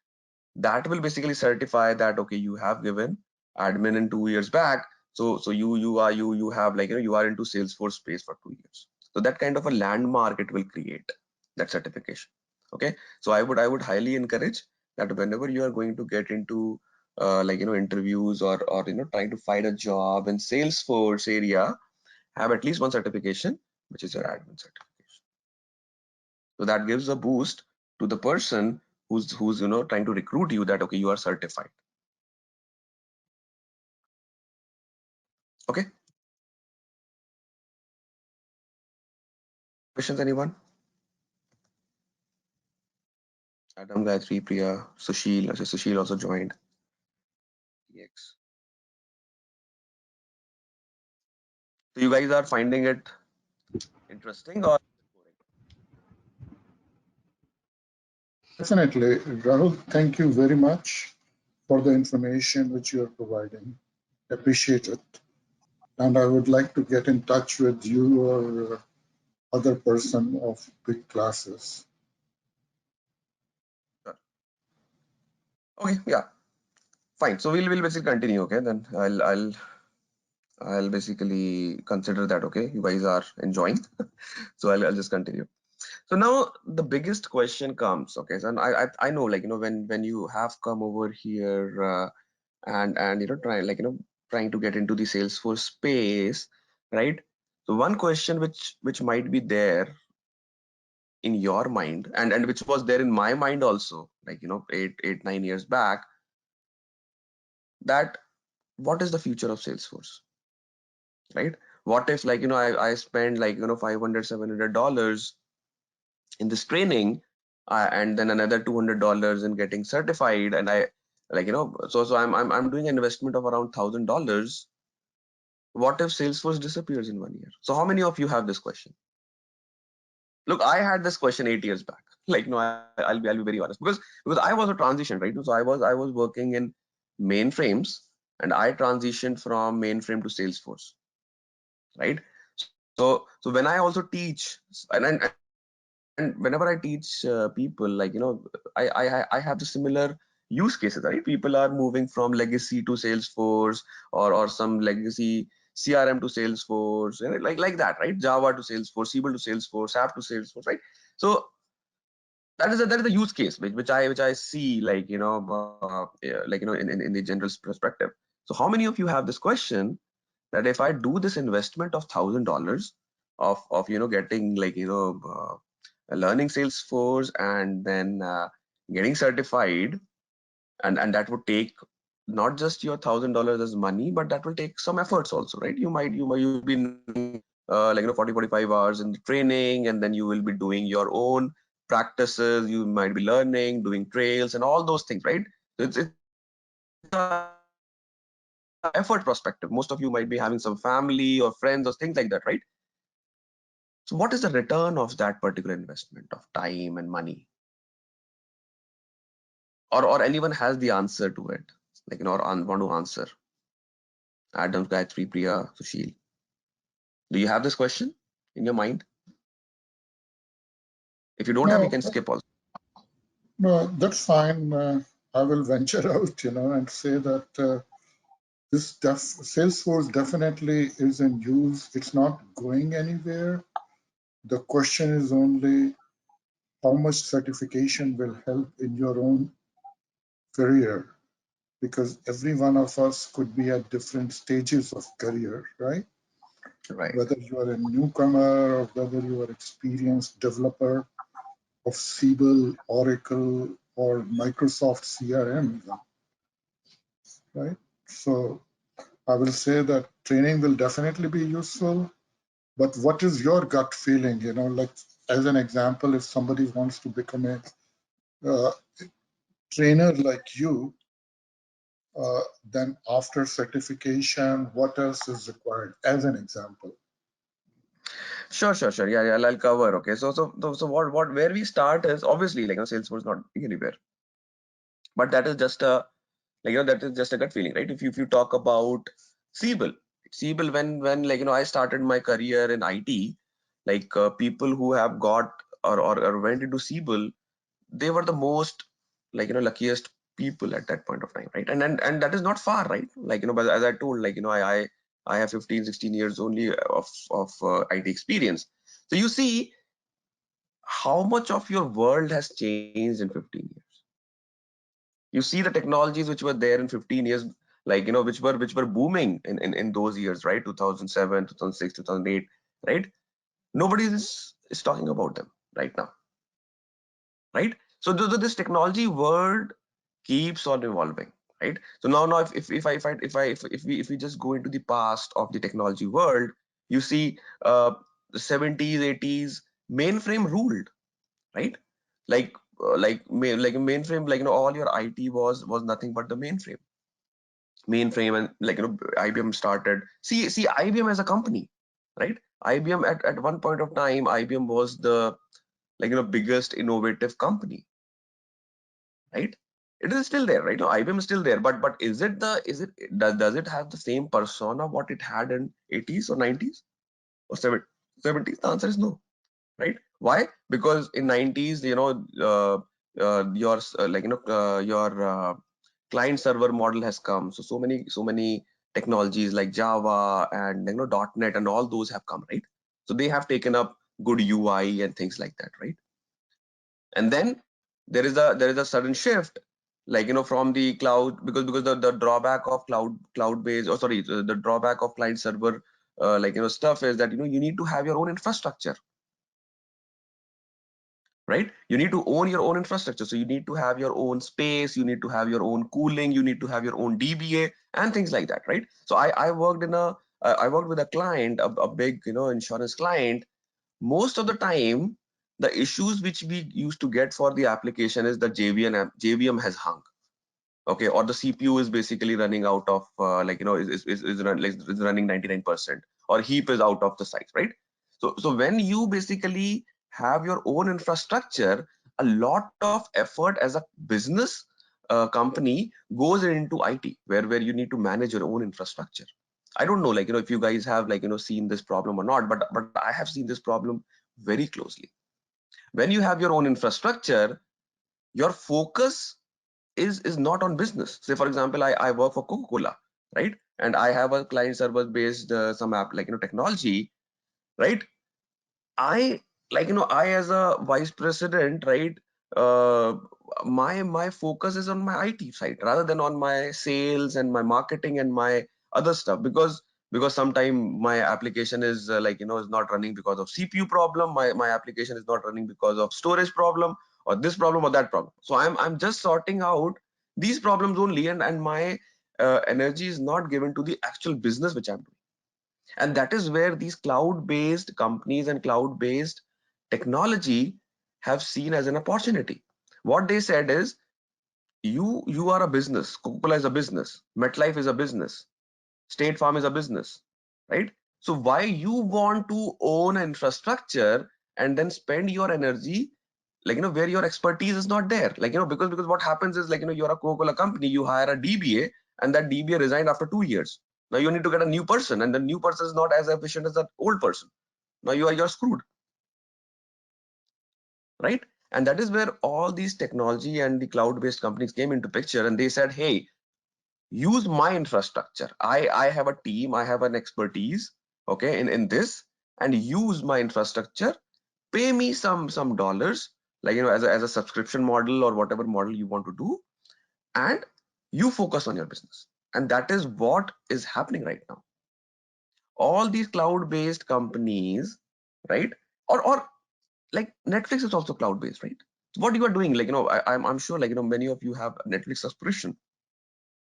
that will basically certify that okay, you have given admin in 2 years back, so you have you are into Salesforce space for 2 years. So that kind of a landmark it will create, that certification. Okay, so I would highly encourage that whenever you are going to get into interviews or trying to find a job in Salesforce area, have at least one certification, which is your admin certification. So that gives a boost to the person who's trying to recruit you, that okay, you are certified. Okay, questions, anyone? Adam, Gayatri, Priya, Sushil. Actually, Sushil also joined. Yes. So you guys are finding it interesting or boring? Definitely. Rahul, thank you very much for the information which you are providing. Appreciate it. And I would like to get in touch with you or other person of big classes. Sure. Okay, yeah, fine. So we'll basically continue. Okay, then I'll basically consider that okay, you guys are enjoying. So I'll just continue. So now the biggest question comes, okay, so and I know when you have come over here and trying to get into the Salesforce space, right? So one question which might be there in your mind and which was there in my mind also, 8 9 years back, that what is the future of Salesforce, right? What if I spend $500 $700 in this training, and then another $200 in getting certified, and I so I'm doing an investment of around $1,000. What if Salesforce disappears in 1 year? So how many of you have this question? Look, I had this question 8 years back. No, I'll be very honest, because I was a transition, right? So I was working in mainframes, and I transitioned from mainframe to Salesforce, right? So when I also teach, and whenever I teach people, I have the similar use cases, right? People are moving from legacy to Salesforce, or some legacy CRM to Salesforce, like that, right? Java to Salesforce, Siebel to Salesforce, SAP to Salesforce, right? So that is a use case which I see, in the general perspective. So how many of you have this question, that if I do this investment of $1,000 of getting learning Salesforce and then getting certified, and that would take not just your $1,000 as money, but that will take some efforts also, right? You'll be 40 45 hours in the training, and then you will be doing your own practices, you might be learning, doing trails and all those things, right? So it's effort perspective. Most of you might be having some family or friends or things like that, right? So what is the return of that particular investment of time and money? Or anyone has the answer to it, or want to answer? Adam, Gayatri, Priya, Sushil, do you have this question in your mind? If you don't have, you No, can skip also. No, that's fine. I will venture out, and say that Salesforce definitely is in use. It's not going anywhere. The question is only how much certification will help in your own career, because every one of us could be at different stages of career, right? Right. Whether you are a newcomer or whether you are experienced developer of Siebel, Oracle, or Microsoft CRM, even, right? So I will say that training will definitely be useful, but what is your gut feeling? Like as an example, if somebody wants to become a uh, trainer like you, then after certification, what else is required? As an example. Sure. Yeah, I'll cover. Okay, so what where we start is obviously Salesforce not going anywhere, but that is just a that is just a gut feeling, right? If you talk about Siebel, when I started my career in IT, people who have got or went into Siebel, they were the most luckiest people at that point of time, right? And that is not far, right? But as I told, I have 15 16 years only of IT experience. So you see how much of your world has changed in 15 years. You see the technologies which were there in 15 years, which were booming in those years, right? 2007, 2006, 2008, right? Nobody is talking about them right now, right? So this technology world keeps on evolving, right? So now if we just go into the past of the technology world, you see the 70s 80s mainframe ruled, right? Like a mainframe, all your IT was nothing but the mainframe. And IBM started, see IBM as a company, right? IBM at one point of time, IBM was the biggest innovative company, right? It is still there, right? No, IBM is still there, but does it have the same persona what it had in 80s or 90s or 70s? The answer is no, right? Why? Because in 90s, your client server model has come. So many technologies like Java and .NET and all those have come, right? So they have taken up good UI and things like that, right? And then there is a sudden shift, from the cloud, because the drawback of cloud based, or sorry, the drawback of client server stuff is that you need to have your own infrastructure, right? You need to own your own infrastructure. So you need to have your own space, you need to have your own cooling, you need to have your own DBA and things like that, right? So I worked I worked with a client, a big insurance client. Most of the time, the issues which we used to get for the application is the JVM has hung, okay, or the CPU is basically running out of is running 99%, or heap is out of the size, right? So when you basically have your own infrastructure, a lot of effort as a business company goes into IT, where you need to manage your own infrastructure. I don't know, if you guys have seen this problem or not, but I have seen this problem very closely. When you have your own infrastructure, your focus is not on business. Say for example, I work for Coca-Cola, right? And I have a client server based some app technology, right? I I as a vice president, right? Uh, my focus is on my IT side rather than on my sales and my marketing and my other stuff, because sometime my application is is not running because of CPU problem. My application is not running because of storage problem, or this problem or that problem. So I'm just sorting out these problems only, and my energy is not given to the actual business which I'm doing. And that is where these cloud based companies and cloud based technology have seen as an opportunity. What they said is, you are a business, Coca-Cola is a business, MetLife is a business, State Farm is a business, right? So why you want to own an infrastructure and then spend your energy where your expertise is not there? Because what happens is, you're a Coca-Cola company, you hire a DBA, and that DBA resigned after 2 years. Now you need to get a new person, and the new person is not as efficient as that old person. Now you're screwed, right? And that is where all these technology and the cloud-based companies came into picture, and they said, hey, use my infrastructure. I have a team, I have an expertise, okay, in this, and use my infrastructure, pay me some dollars, like, you know, as a subscription model or whatever model you want to do, and you focus on your business. And that is what is happening right now. All these cloud-based companies, right? Or like Netflix is also cloud-based, right? What you are doing, like, you know, I'm sure, like, you know, many of you have a Netflix subscription.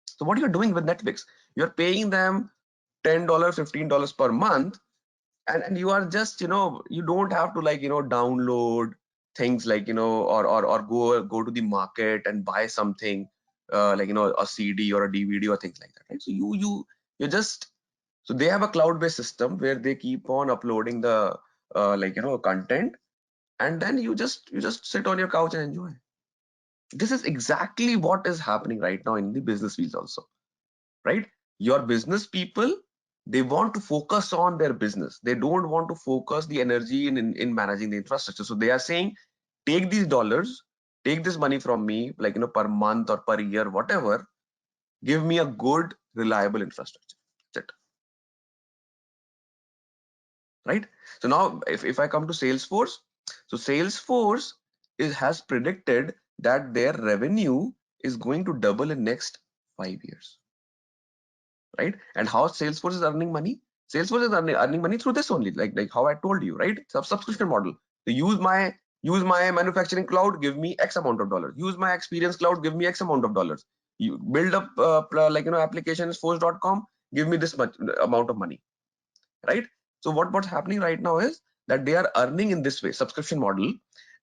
So what you're doing with Netflix, you're paying them $10, $15 per month, and you are just, you know, you don't have to, like, you know, download things, like, you know, or go to the market and buy something, like, you know, a CD or a DVD or things like that, right? So you just, so they have a cloud-based system where they keep on uploading the like, you know, content, and then you just sit on your couch and enjoy. This is exactly what is happening right now in the business fields also, right? Your business people, they want to focus on their business. They don't want to focus the energy in managing the infrastructure. So they are saying, take these dollars, take this money from me, like, you know, per month or per year, whatever, give me a good, reliable infrastructure. That's it, right? So now if I come to Salesforce, so Salesforce has predicted that their revenue is going to double in next 5 years, right? And how Salesforce is earning money? Salesforce is earning money through this only, like how I told you, right? Subscription model. So use my manufacturing cloud, give me X amount of dollars. Use my experience cloud, give me X amount of dollars. You build up like, you know, applications force.com, give me this much amount of money, right? So what's happening right now is that they are earning in this way, subscription model,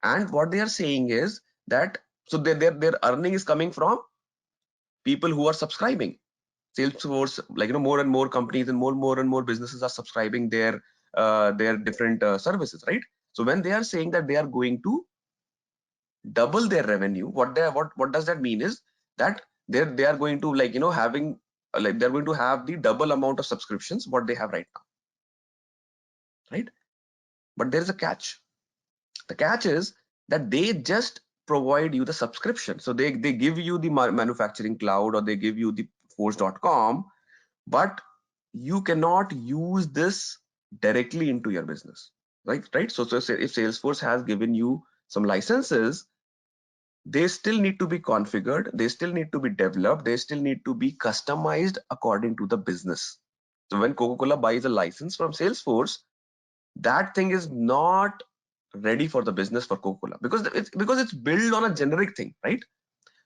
and what they are saying is that, so their earning is coming from people who are subscribing. Salesforce, like, you know, more and more companies and more and more businesses are subscribing their different services, right? So when they are saying that they are going to double their revenue, what does that mean is that they are going to, like, you know, having, like, they're going to have the double amount of subscriptions what they have right now, right? But there is a catch. The catch is that they just provide you the subscription. So they give you the manufacturing cloud, or they give you the force.com, but you cannot use this directly into your business, right? So if Salesforce has given you some licenses, they still need to be configured, they still need to be developed, they still need to be customized according to the business. So when Coca-Cola buys a license from Salesforce, that thing is not ready for the business for Coca-Cola, because it's built on a generic thing, right?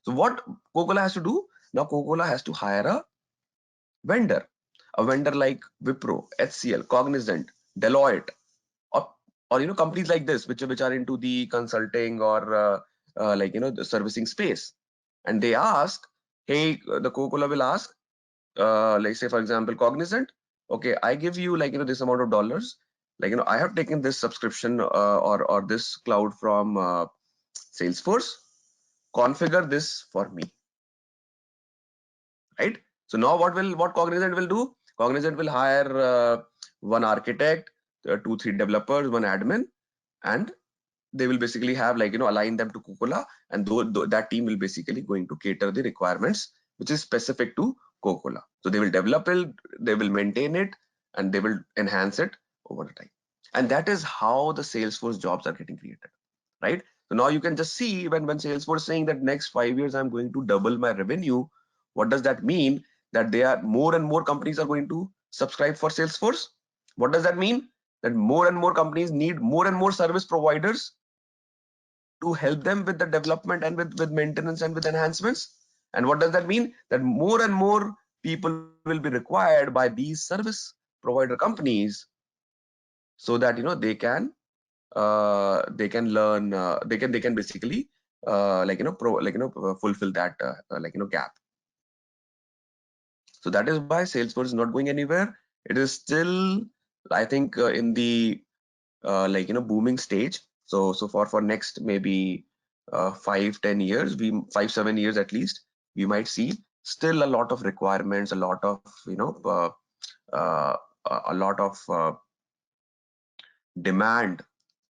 So what Coca-Cola has to do now, Coca-Cola has to hire vendor a vendor like Wipro, HCL, Cognizant, Deloitte, or you know, companies like this, which are into the consulting or like, you know, the servicing space. And they ask, hey, the Coca-Cola will ask, like, say for example, Cognizant, okay, I give you, like, you know, this amount of dollars, like, you know, I have taken this subscription or this cloud from Salesforce, configure this for me, right? So now what Cognizant will do? Cognizant will hire one architect, 2-3 developers, one admin, and they will basically have, like, you know, align them to Coca-Cola, and that team will basically going to cater the requirements which is specific to Coca-Cola. So they will develop it, they will maintain it, and they will enhance it over the time. And that is how the Salesforce jobs are getting created, right? So now you can just see when Salesforce is saying that next 5 years I'm going to double my revenue. What does that mean? That they are, more and more companies are going to subscribe for Salesforce. What does that mean? That more and more companies need more and more service providers to help them with the development and with maintenance and with enhancements. And what does that mean? That more and more people will be required by these service provider companies, so that, you know, they can learn, they can basically like, you know, fulfill that like, you know, gap. So that is why Salesforce is not going anywhere. It is still, I think, in the like, you know, booming stage. So for next maybe 5-10 years, 5-7 years at least, we might see still a lot of requirements, a lot of, you know, uh, a lot of demand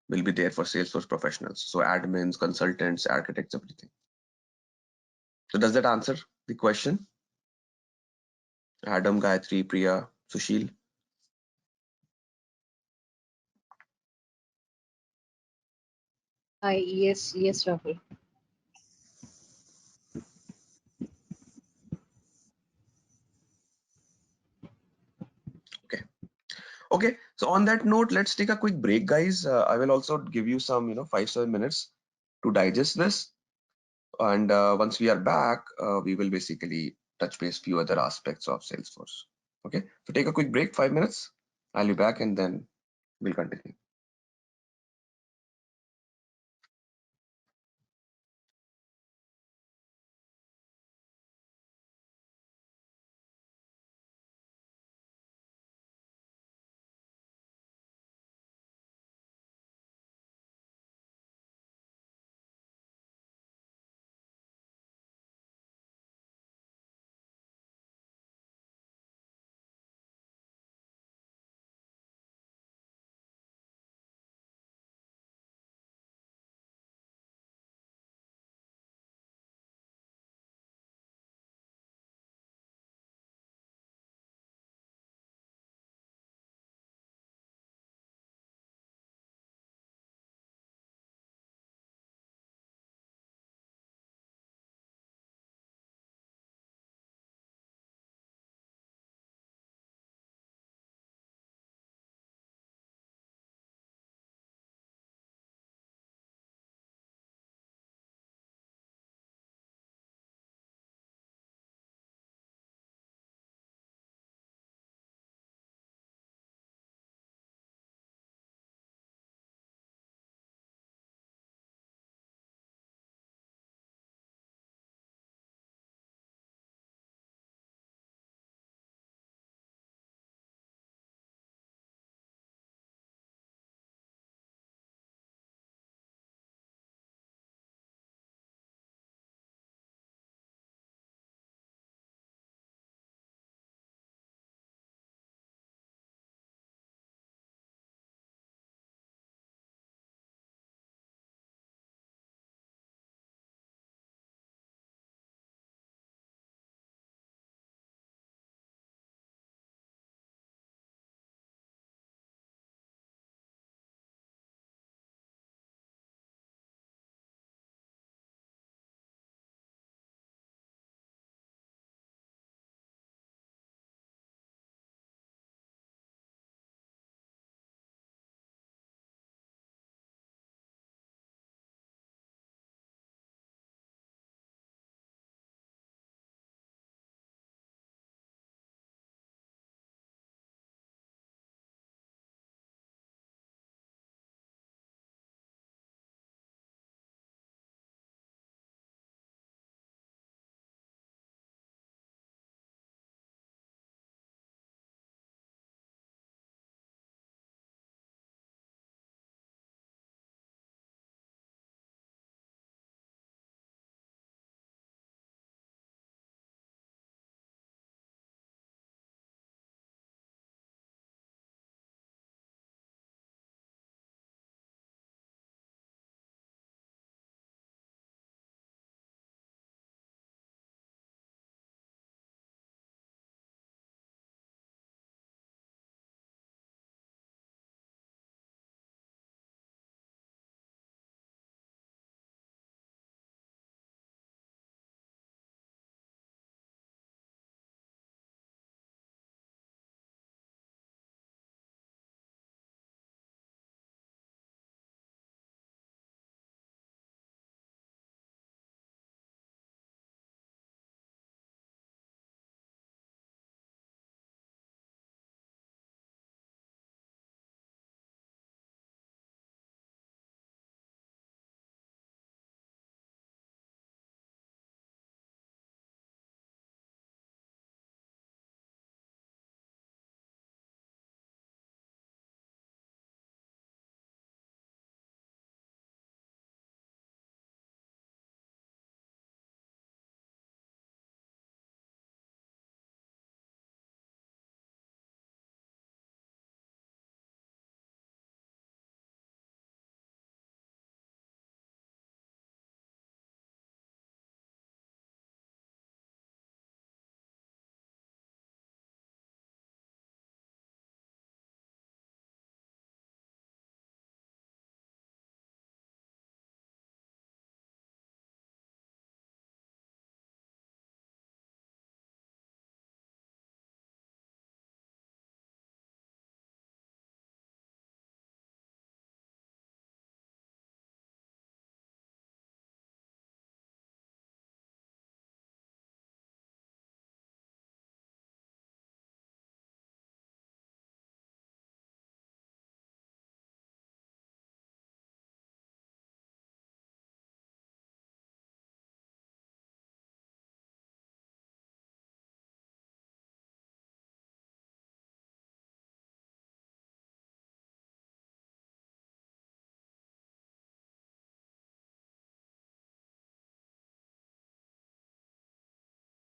will be there for Salesforce professionals. So admins, consultants, architects, everything. So does that answer the question? Adam, Gayatri, Priya, Sushil? Yes, yes, Rahul. Okay. Okay. So on that note, let's take a quick break, guys. I will also give you some, 5-7 minutes to digest this. And once we are back, we will basically touch base few other aspects of Salesforce. Okay. So take a quick break, 5 minutes. I'll be back and then we'll continue.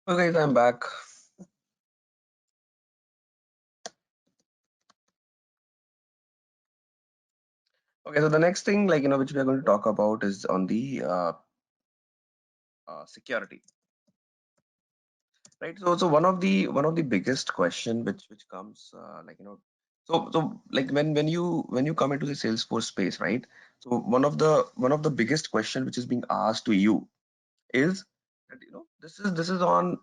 Okay, guys, I'm back. Okay, so the next thing, which we are going to talk about is on the security, right? So one of the biggest question which comes, when you come into the Salesforce space, right? So one of the biggest question which is being asked to you is that, this is not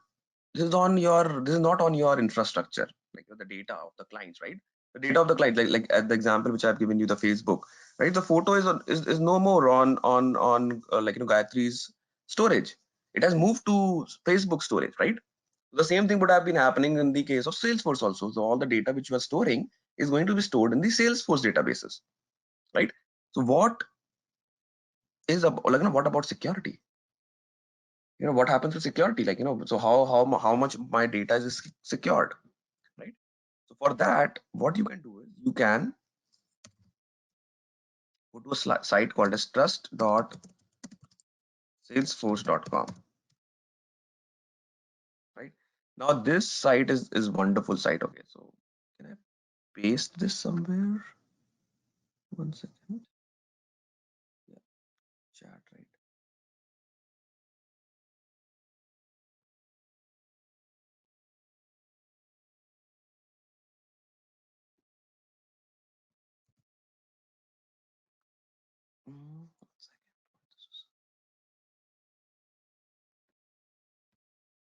on your infrastructure, like the data of the clients, right? The data of the client, like at the example which I've given you, the Facebook, right? The photo is no more on Gayatri's storage. It has moved to Facebook storage, right? The same thing would have been happening in the case of Salesforce also. So all the data which you are storing is going to be stored in the Salesforce databases, right? So what about security? What happens with security? So how much of my data is secured, right? So for that, what you can do is you can go to a site called as trust.salesforce.com, right? Now this site is wonderful site. Okay, so can I paste this somewhere? One second. Yeah, chat, right? One second.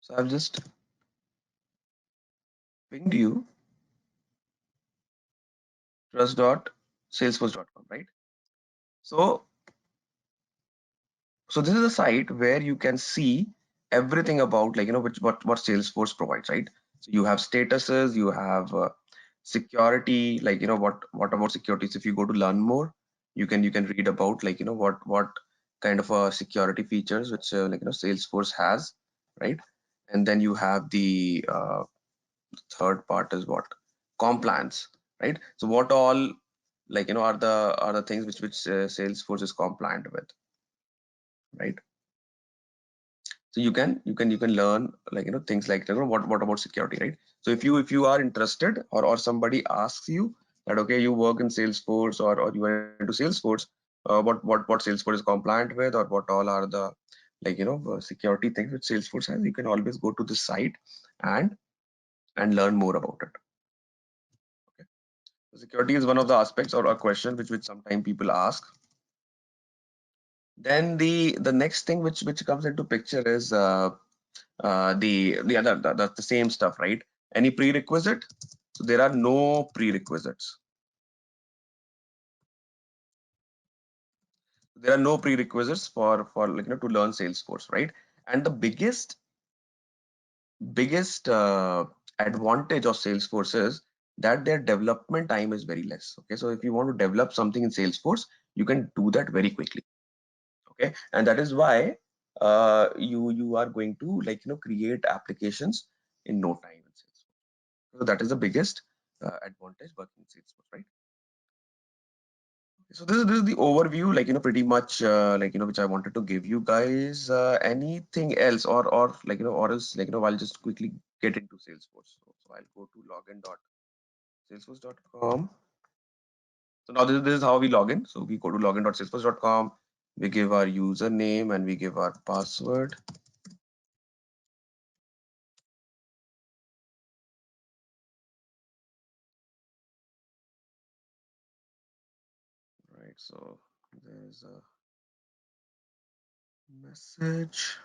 So I've just pinged you trust.salesforce.com, right? So so this is a site where you can see everything about what Salesforce provides, right? So you have statuses, you have security, what about securities. If you go to learn more, you can read about what kind of security features which Salesforce has, right? And then you have the third part is what compliance, right? So what all are the things which Salesforce is compliant with, right? So you can learn things like what about security, right? So if you are interested, or somebody asks you that, okay, you work in Salesforce, or you are into Salesforce, what Salesforce is compliant with, or what all are the security things which Salesforce has, you can always go to this site and learn more about it. Okay, so security is one of the aspects or a question which sometimes people ask. Then the next thing which comes into picture is the same stuff, right? Any prerequisite? So there are no prerequisites. There are no prerequisites for to learn Salesforce, right? And the biggest advantage of Salesforce is that their development time is very less. Okay, so if you want to develop something in Salesforce, you can do that very quickly. Okay, and that is why you are going to create applications in no time in Salesforce. So that is the biggest advantage working in Salesforce, right? So this is the overview, pretty much, which I wanted to give you guys. Anything else, or else, I'll just quickly get into Salesforce. So I'll go to login.salesforce.com. So now this is how we log in. So we go to login.salesforce.com. We give our username and we give our password. Right. So there's a message.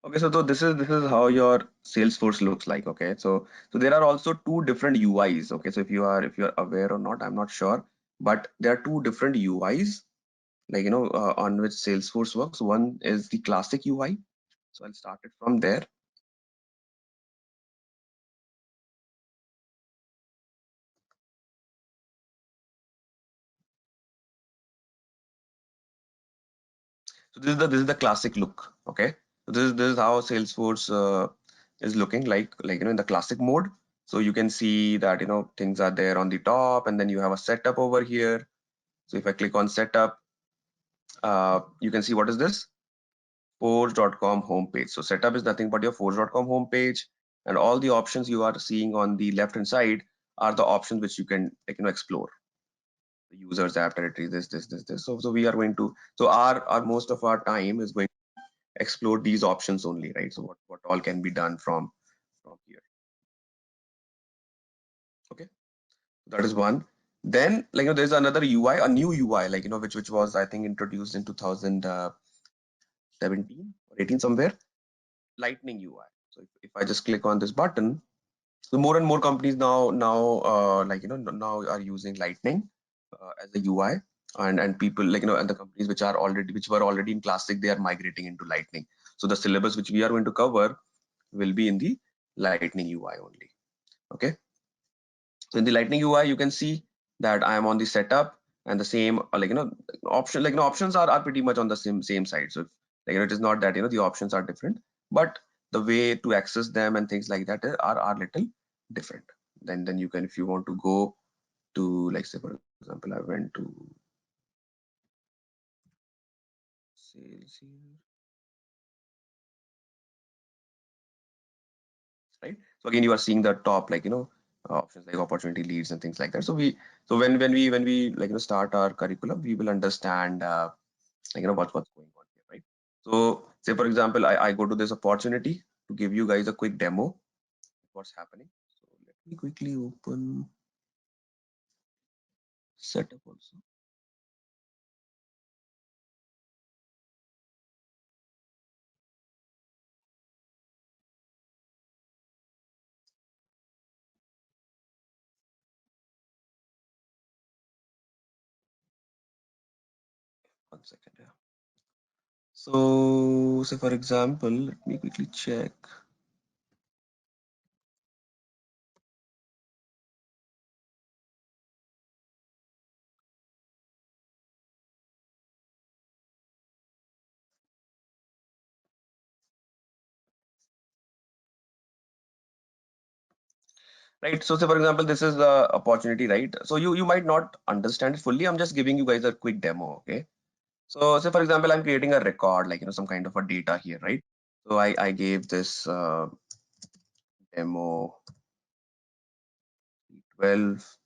Okay, so this is how your Salesforce looks like. Okay, so there are also two different UIs. Okay, so if you are aware or not, I'm not sure, but there are two different UIs, on which Salesforce works. One is the classic UI, So I'll start it from there. So this is the classic look. Okay. So this is how Salesforce is looking like in the classic mode. So you can see that things are there on the top, and then you have a setup over here. So if I click on setup, you can see what is this forge.com homepage. So setup is nothing but your forge.com homepage, and all the options you are seeing on the left hand side are the options which you can explore. The users, app directory, this. So we are going to, so our most of our time is going to explore these options only, right? So what all can be done from here. Okay, that is one. Then there's another UI, a new UI, which was I think introduced in 2017 or 18 somewhere. Lightning UI. So if I just click on this button, so more and more companies now are using Lightning as a UI, and people and the companies which were already in Classic, they are migrating into Lightning. So the syllabus which we are going to cover will be in the Lightning UI only. Okay. So in the Lightning UI, you can see that I am on the setup, and the same options are pretty much on the same side. So it is not that the options are different, but the way to access them and things like that are little different. Then you can, if you want to go to, like, say for example, I went to sales here, right? So again, you are seeing the top options like opportunity, leads, and things like that. So when we start our curriculum, we will understand what's going on here, right? So say for example, I go to this opportunity to give you guys a quick demo of what's happening. So let me quickly open setup also. One second, yeah. So say for example, let me quickly check. Right. So say for example, this is the opportunity, right? So you might not understand it fully. I'm just giving you guys a quick demo. Okay. So say for example, I'm creating a record, some kind of a data here, right? So I gave this demo 12.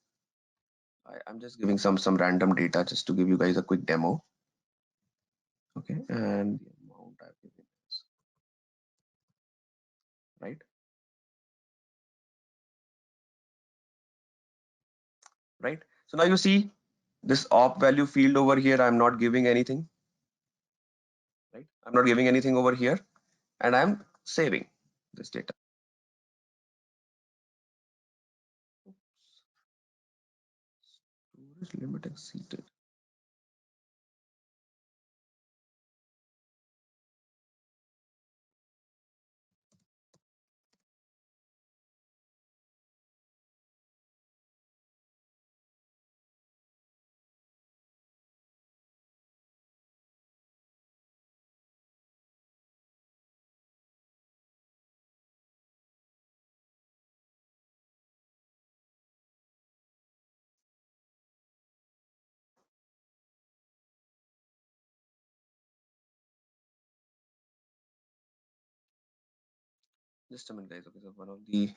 I'm just giving some random data just to give you guys a quick demo. Okay, and the amount I've given is right. Right. So now you see this op value field over here. I'm not giving anything. Right. I'm not giving anything over here, and I'm saving this data. Storage limit exceeded. Just a minute, guys. Okay, so one of the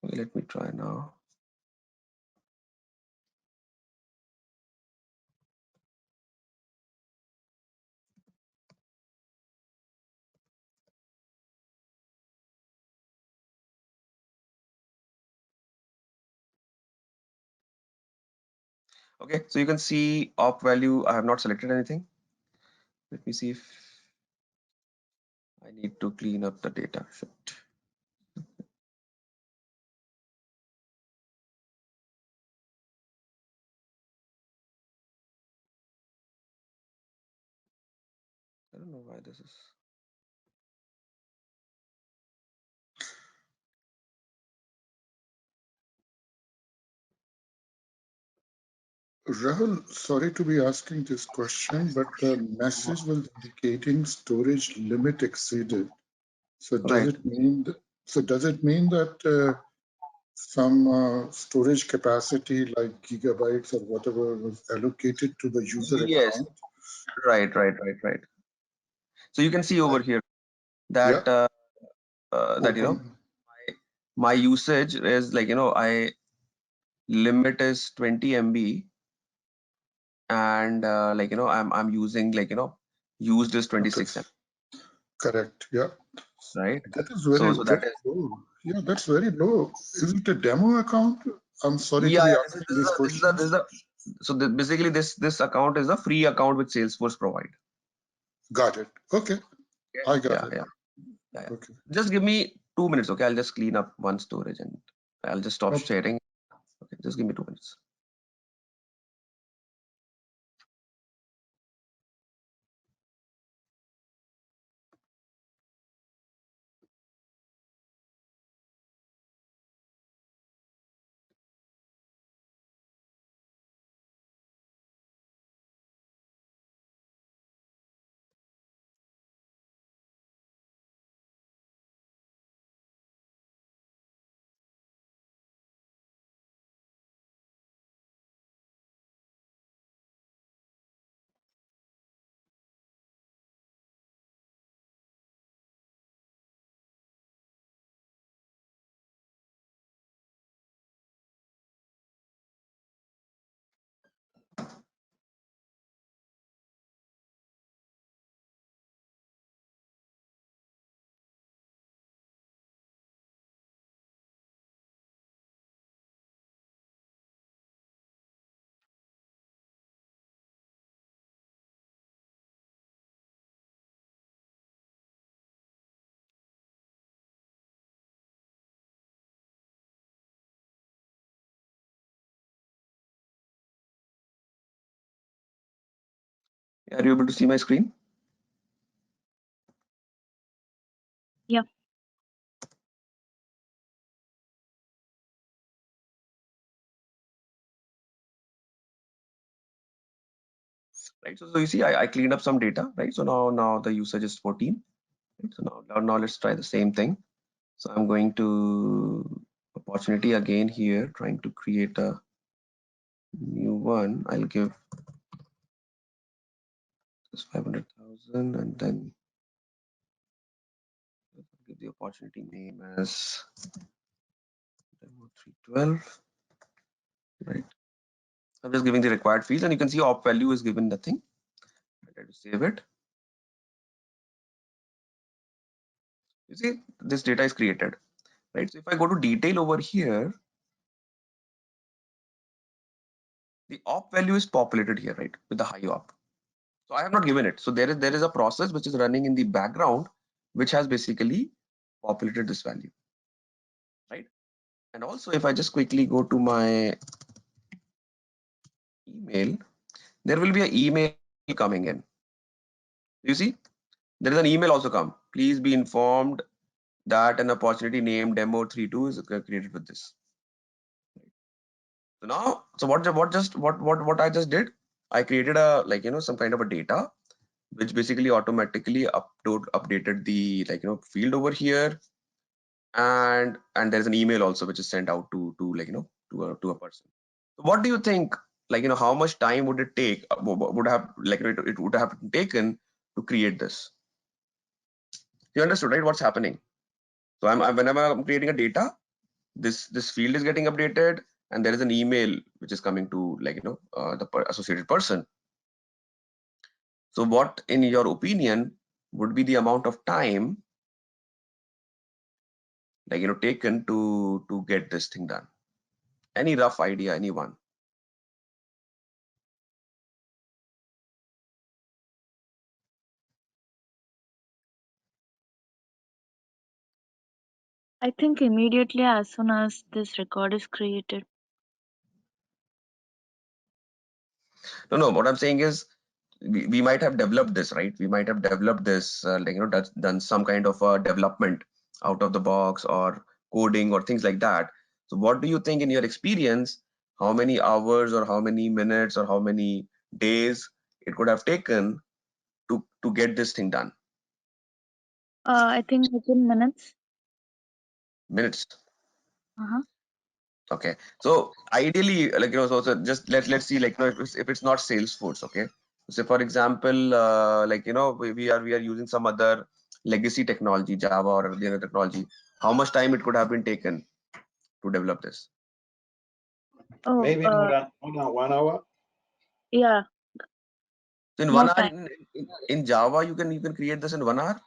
Okay, let me try now. Okay, so you can see op value. I have not selected anything. Let me see if I need to clean up the data. Shit. I don't know why this is. Rahul, sorry to be asking this question, but the message was indicating storage limit exceeded. So does Right. it mean that some storage capacity like gigabytes or whatever was allocated to the user Yes. account? Right. So you can see over here Yeah, that that open. my usage is like I limit is 20 MB and like I'm using like used is 26 MB, That's correct. Yeah, right? that is So very so that very is low. Yeah, that's very low. Is it a demo account? I'm sorry to be yeah, asking these this is questions. the so basically this account is a free account which Salesforce provide. Got it. Okay, Okay. I got Yeah, it. yeah, yeah. Okay. Just give me 2 minutes, okay? I'll just clean up one storage and I'll just stop No, sharing. Okay, just give me 2 minutes. Are you able to see my screen? Yeah. Right. So you see, I cleaned up some data, right? So now the usage is 14. Right? So now let's try the same thing. So I'm going to opportunity again here, trying to create a new one. I'll give this 500,000 and then give the opportunity name as demo 312. Right. I'm just giving the required fields and you can see op value is given nothing. I try to save it. You see, this data is created, right? So if I go to detail over here, the op value is populated here, right? With the high op. So I have not given it. So there is a process which is running in the background, which has basically populated this value, right? And also if I just quickly go to my email, there will be an email coming in. You see, there is an email also come. Please be informed that an opportunity named demo32 is created with this. So now, so what I just did, I created a some kind of a data which basically automatically updated the field over here, and there's an email also which is sent out to to a person. So what do you think, how much time would it take, would have it would have taken to create this? You understood, right? What's happening? So whenever I'm creating a data, this field is getting updated, and there is an email which is coming to the associated person. So what, in your opinion, would be the amount of time taken to get this thing done? Any rough idea, anyone? I think immediately as soon as this record is created. No, what I'm saying is we might have developed this, right? We might have developed this, done some kind of a development out of the box or coding or things like that. So what do you think, in your experience, how many hours or how many minutes or how many days it could have taken to get this thing done? I think within minutes. Minutes. Uh-huh. Okay, so ideally, so just let's see, if it's not Salesforce, okay. So for example, we are using some other legacy technology, Java or the other technology. How much time it could have been taken to develop this? Oh, Maybe more than 1 hour. yeah, So in more 1 hour, time. in Java, you can create this in 1 hour,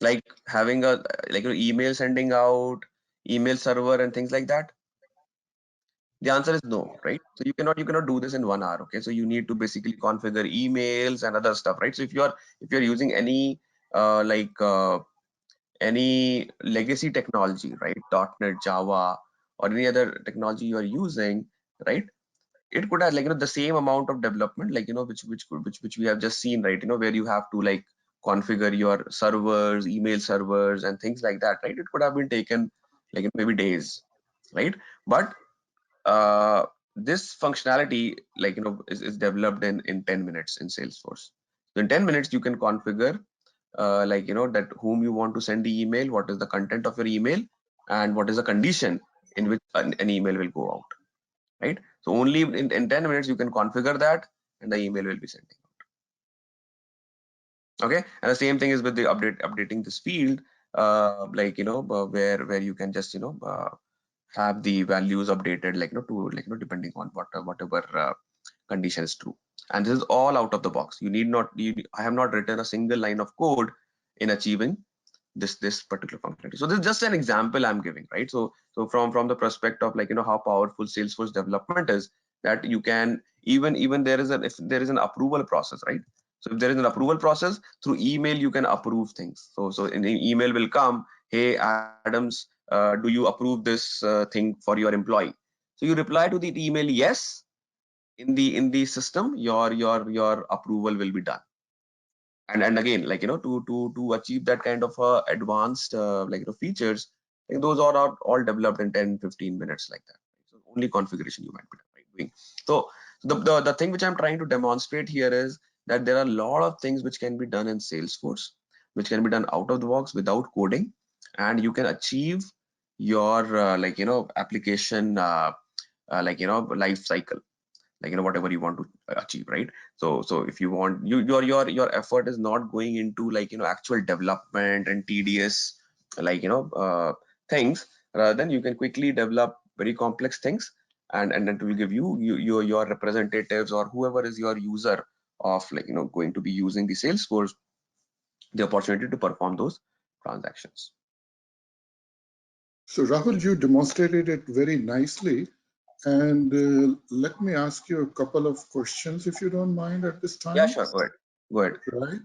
like having a email sending out, email server and things like that. The answer is no, right? So you cannot do this in 1 hour. Okay, so you need to basically configure emails and other stuff, right? So if you're using any legacy technology, right, .NET, Java, or any other technology you are using, right, it could have the same amount of development, which we have just seen, right? Where you have to configure your servers, email servers, and things like that, right? It could have been taken maybe days, right? But this functionality is developed in 10 minutes in Salesforce. So in 10 minutes you can configure that whom you want to send the email, what is the content of your email, and what is the condition in which an email will go out, right? So only in 10 minutes you can configure that, and the email will be sent. Okay, and the same thing is with the updating this field, where you can just have the values updated depending on whatever condition is true. And this is all out of the box. I have not written a single line of code in achieving this particular functionality. So this is just an example I'm giving, right? So from the perspective of how powerful Salesforce development is, that you can even if there is an approval process, right? So if there is an approval process, through email you can approve things. So in the email will come, hey Adams, do you approve this thing for your employee? So you reply to the email, yes. In the system, your approval will be done. And again, to achieve that kind of advanced features, those are all developed in 10-15 minutes, like that. So only configuration you might be doing. So the thing which I'm trying to demonstrate here is that there are a lot of things which can be done in Salesforce, which can be done out of the box without coding, and you can achieve your application life cycle, whatever you want to achieve, right? So if you want, your effort is not going into actual development and tedious things. Rather than, you can quickly develop very complex things, and that will give your representatives, or whoever is your user of going to be using the Salesforce, the opportunity to perform those transactions. So Rahul, you demonstrated it very nicely. And let me ask you a couple of questions, if you don't mind, at this time. Yeah, sure. Go ahead. Right.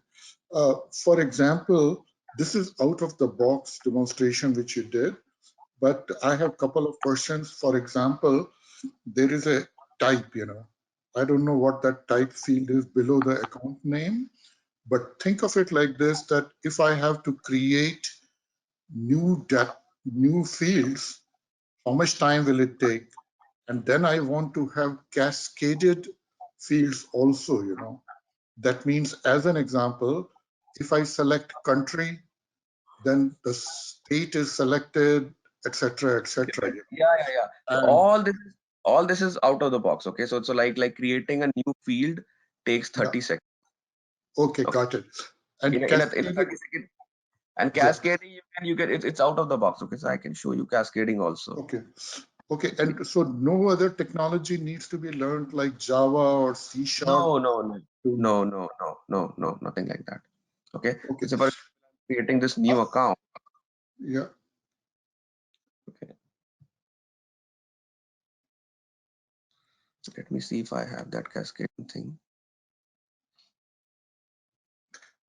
For example, this is out of the box demonstration which you did, but I have a couple of questions. For example, there is a type, I don't know what that type field is below the account name, but think of it like this, that if I have to create new fields, how much time will it take? And then I want to have cascaded fields also, That means, as an example, if I select country, then the state is selected, etc., etc. Yeah. So all this is out of the box. Okay, so like creating a new field takes 30 seconds. Okay, Okay. got it. And In a 30 second, And cascading, it's out of the box. Okay, so I can show you cascading also. Okay, and so no other technology needs to be learned like Java or C#? No, nothing like that. Okay. So for creating this new account. Yeah. Okay. Let me see if I have that cascading thing.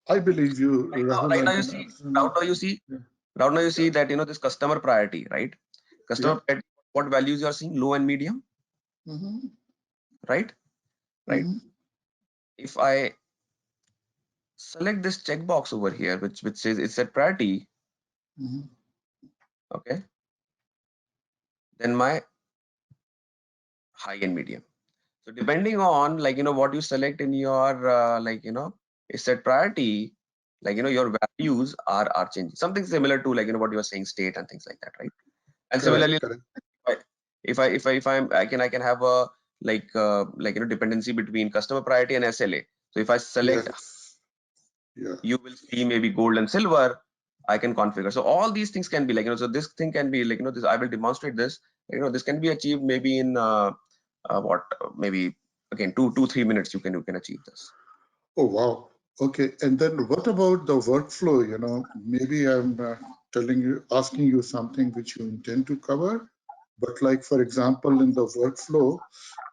I believe you, Rahul. Right now you see, now you see that, this customer priority, right? Customer priority, what values you are seeing, low and medium, right? Right. If I select this checkbox over here, which says it's at priority, okay, then my high and medium. So depending on what you select in your it's set priority, your values are changing. Something similar to what you are saying, state and things like that, right? And similarly, if I can have a dependency between customer priority and SLA. So if I select, you will see maybe gold and silver. I can configure. So all these things can be so this thing can be this. I will demonstrate this. This can be achieved maybe in maybe again 2-3 minutes. You can achieve this. Oh wow. Okay, and then what about the workflow? Maybe I'm asking you something which you intend to cover, but like for example, in the workflow,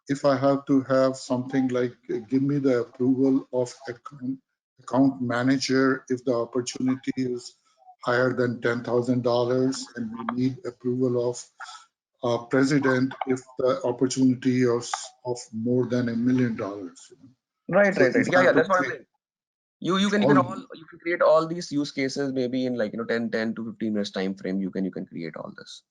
if I have to have something like give me the approval of account manager if the opportunity is higher than $10,000, and we need approval of president if the opportunity of more than $1 million. Right. So Yeah. That's what I'm saying. You can create all these use cases maybe in 10 to 15 minutes time frame. You can create all this.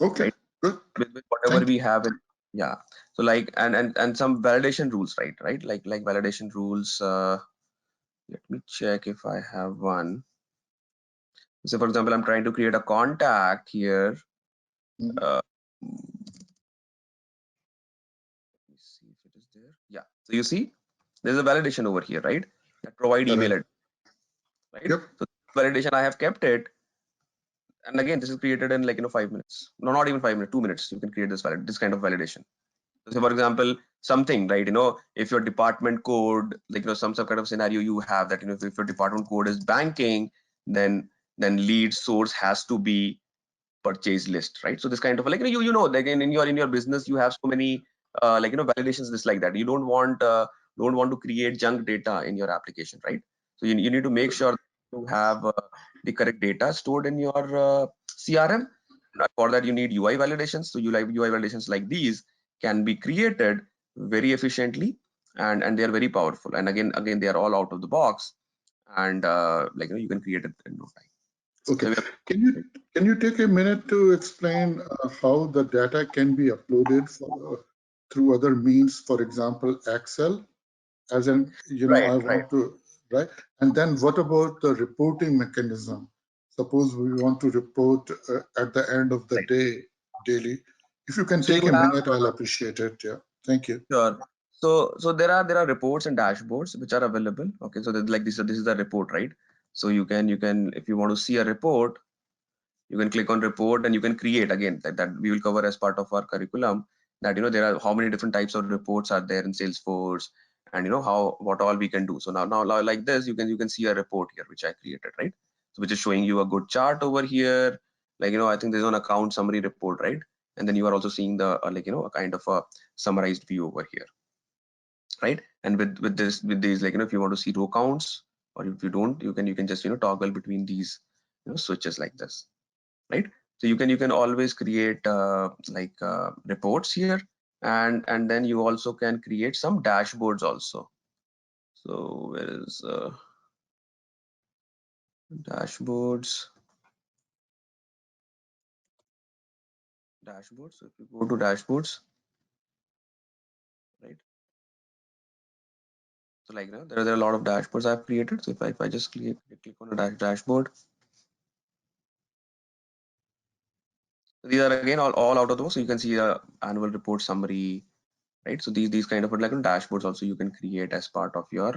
Okay. Right? Good. With whatever we have in, yeah. So and some validation rules, right? Like validation rules. Let me check if I have one. So for example, I'm trying to create a contact here. Let me see if it is there. Yeah. So you see, there's a validation over here, right? That provide email address, right? Yep. So validation, I have kept it. And again, this is created in 5 minutes. No, not even 5 minutes, 2 minutes. You can create this kind of validation. So for example, something, right? If your department code, some kind of scenario you have that, if your department code is banking, then lead source has to be purchase list, right? So this kind of like in your business, you have so many validations just like that. You don't want to create junk data in your application, right? So you need to make sure you have the correct data stored in your CRM. For that, you need UI validations. So UI validations like these can be created very efficiently, and they are very powerful. And again, they are all out of the box, and you can create it in no time. Okay. Can you take a minute to explain how the data can be uploaded through other means, for example, Excel, as in, I want to, right? And then what about the reporting mechanism? Suppose we want to report at the end of the day, daily. If you can take a minute, I'll appreciate it. Yeah. Thank you. Sure. So there are reports and dashboards which are available. Okay, so like this is the report, right? So you can if you want to see a report, you can click on report and you can create again that we will cover as part of our curriculum, that there are how many different types of reports are there in Salesforce, and what all we can do. So now like this, you can see a report here which I created, right? So which is showing you a good chart over here. I think there's an account summary report, right? And then you are also seeing the a kind of a summarized view over here, right? And with these if you want to see row counts, or if you don't, you can just toggle between these switches like this, right? So you can always create reports here, and then you also can create some dashboards also. So where is dashboards? So if you go to dashboards, right? So there are a lot of dashboards I've created. So if I just click on a dashboard, these are again all out of the box. So you can see a annual report summary, right? So these kind of dashboards also you can create as part of your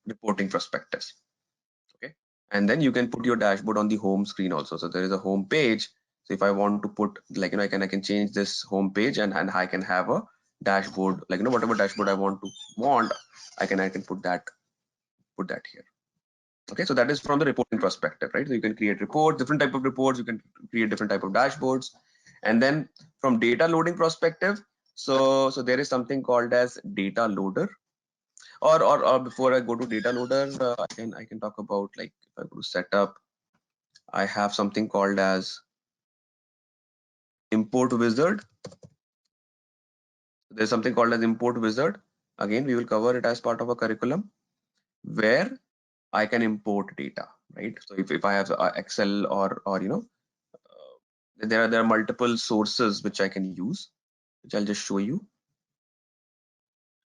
reporting prospectus. And then you can put your dashboard on the home screen also. So there is a home page. So if I want to put like, I can change this home page and I can have a dashboard, like, whatever dashboard I want, I can put that here. Okay, so that is from the reporting perspective, right? So you can create reports, different type of reports, you can create different type of dashboards. And then from data loading perspective, so there is something called as data loader. Or before I go to data loader, I can talk about, like, if I go to setup, I have something called as import wizard. There's something called as import wizard. Again, we will cover it as part of a curriculum where I can import data, right? So if I have Excel or there are multiple sources which I can use, which I'll just show you.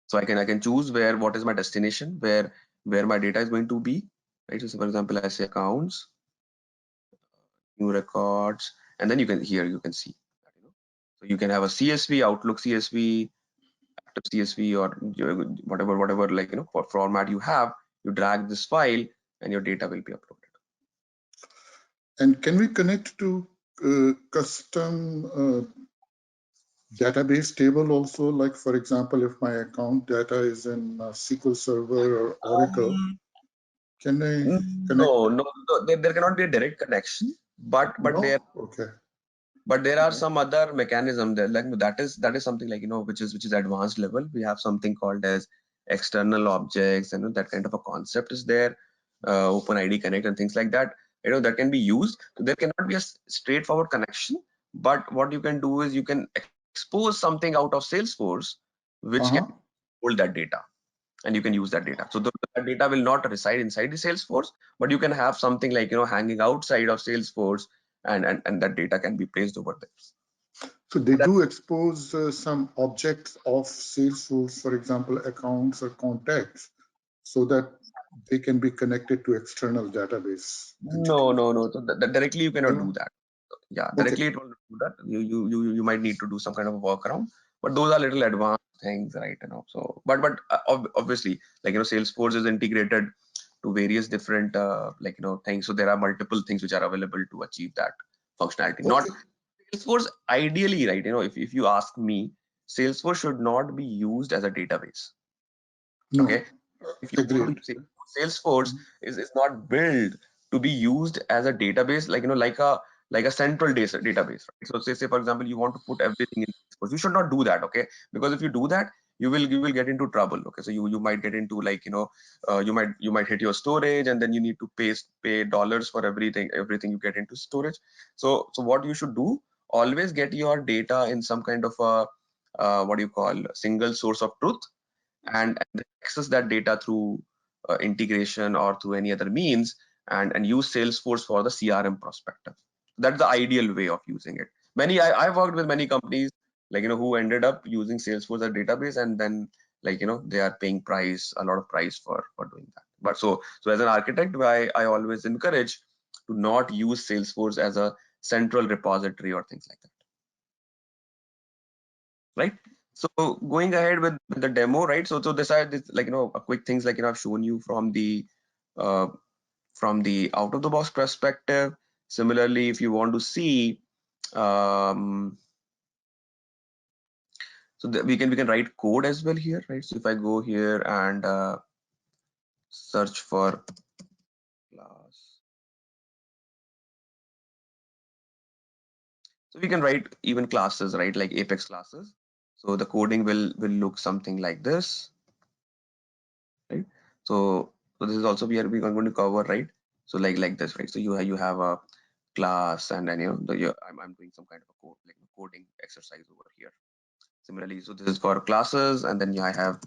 So I can choose what is my destination, where my data is going to be, right? So for example, I say accounts, new records, and then you can see that, so you can have a CSV, Outlook CSV, active CSV, or whatever like format you have. You drag this file and your data will be uploaded. And can we connect to custom database table also? Like, for example, if my account data is in SQL Server or Oracle, can I connect? No, there cannot be a direct connection, but No? Okay. But there are some other mechanism there, like that is something like which is advanced level. We have something called as external objects, and that kind of a concept is there. OpenID Connect and things like that. That can be used. There cannot be a straightforward connection, but what you can do is you can expose something out of Salesforce, which can hold that data, and you can use that data. So that data will not reside inside the Salesforce, but you can have something like hanging outside of Salesforce, and that data can be placed over there. So they do expose some objects of Salesforce, for example, accounts or contacts, so that they can be connected to external database entities. No. So directly you cannot do that. Yeah, directly Okay. it will do that. You might need to do some kind of a workaround, but those are little advanced things, right? So but obviously, like Salesforce is integrated to various different things. So there are multiple things which are available to achieve that functionality. Not Salesforce ideally, right? If you ask me, Salesforce should not be used as a database. No. Okay. If you want to use Salesforce is not built to be used as a database, like a central database, right? So say for example, you want to put everything in Salesforce. You should not do that, okay? Because if you do that, you will get into trouble. Okay, so you might get into you might hit your storage, and then you need to pay dollars for everything you get into storage. So what you should do, always get your data in some kind of a what do you call, single source of truth, and access that data through integration or through any other means, and use Salesforce for the CRM perspective. That's the ideal way of using it. I've worked with many companies who ended up using Salesforce as a database, and then they are paying a lot of price for doing that. But so as an architect, I always encourage to not use Salesforce as a central repository or things like that, right? So going ahead with the demo, right? So this are a quick things I've shown you from the out of the box perspective. Similarly, if you want to see, so we can write code as well here, right? So if I go here and search for class, so we can write even classes, right? Like Apex classes. So the coding will look something like this, right? So this is also we are going to cover, right? So like this, right? So you have a class, and then I'm doing some kind of a code, like a coding exercise over here. Similarly, so this is for classes, and then I have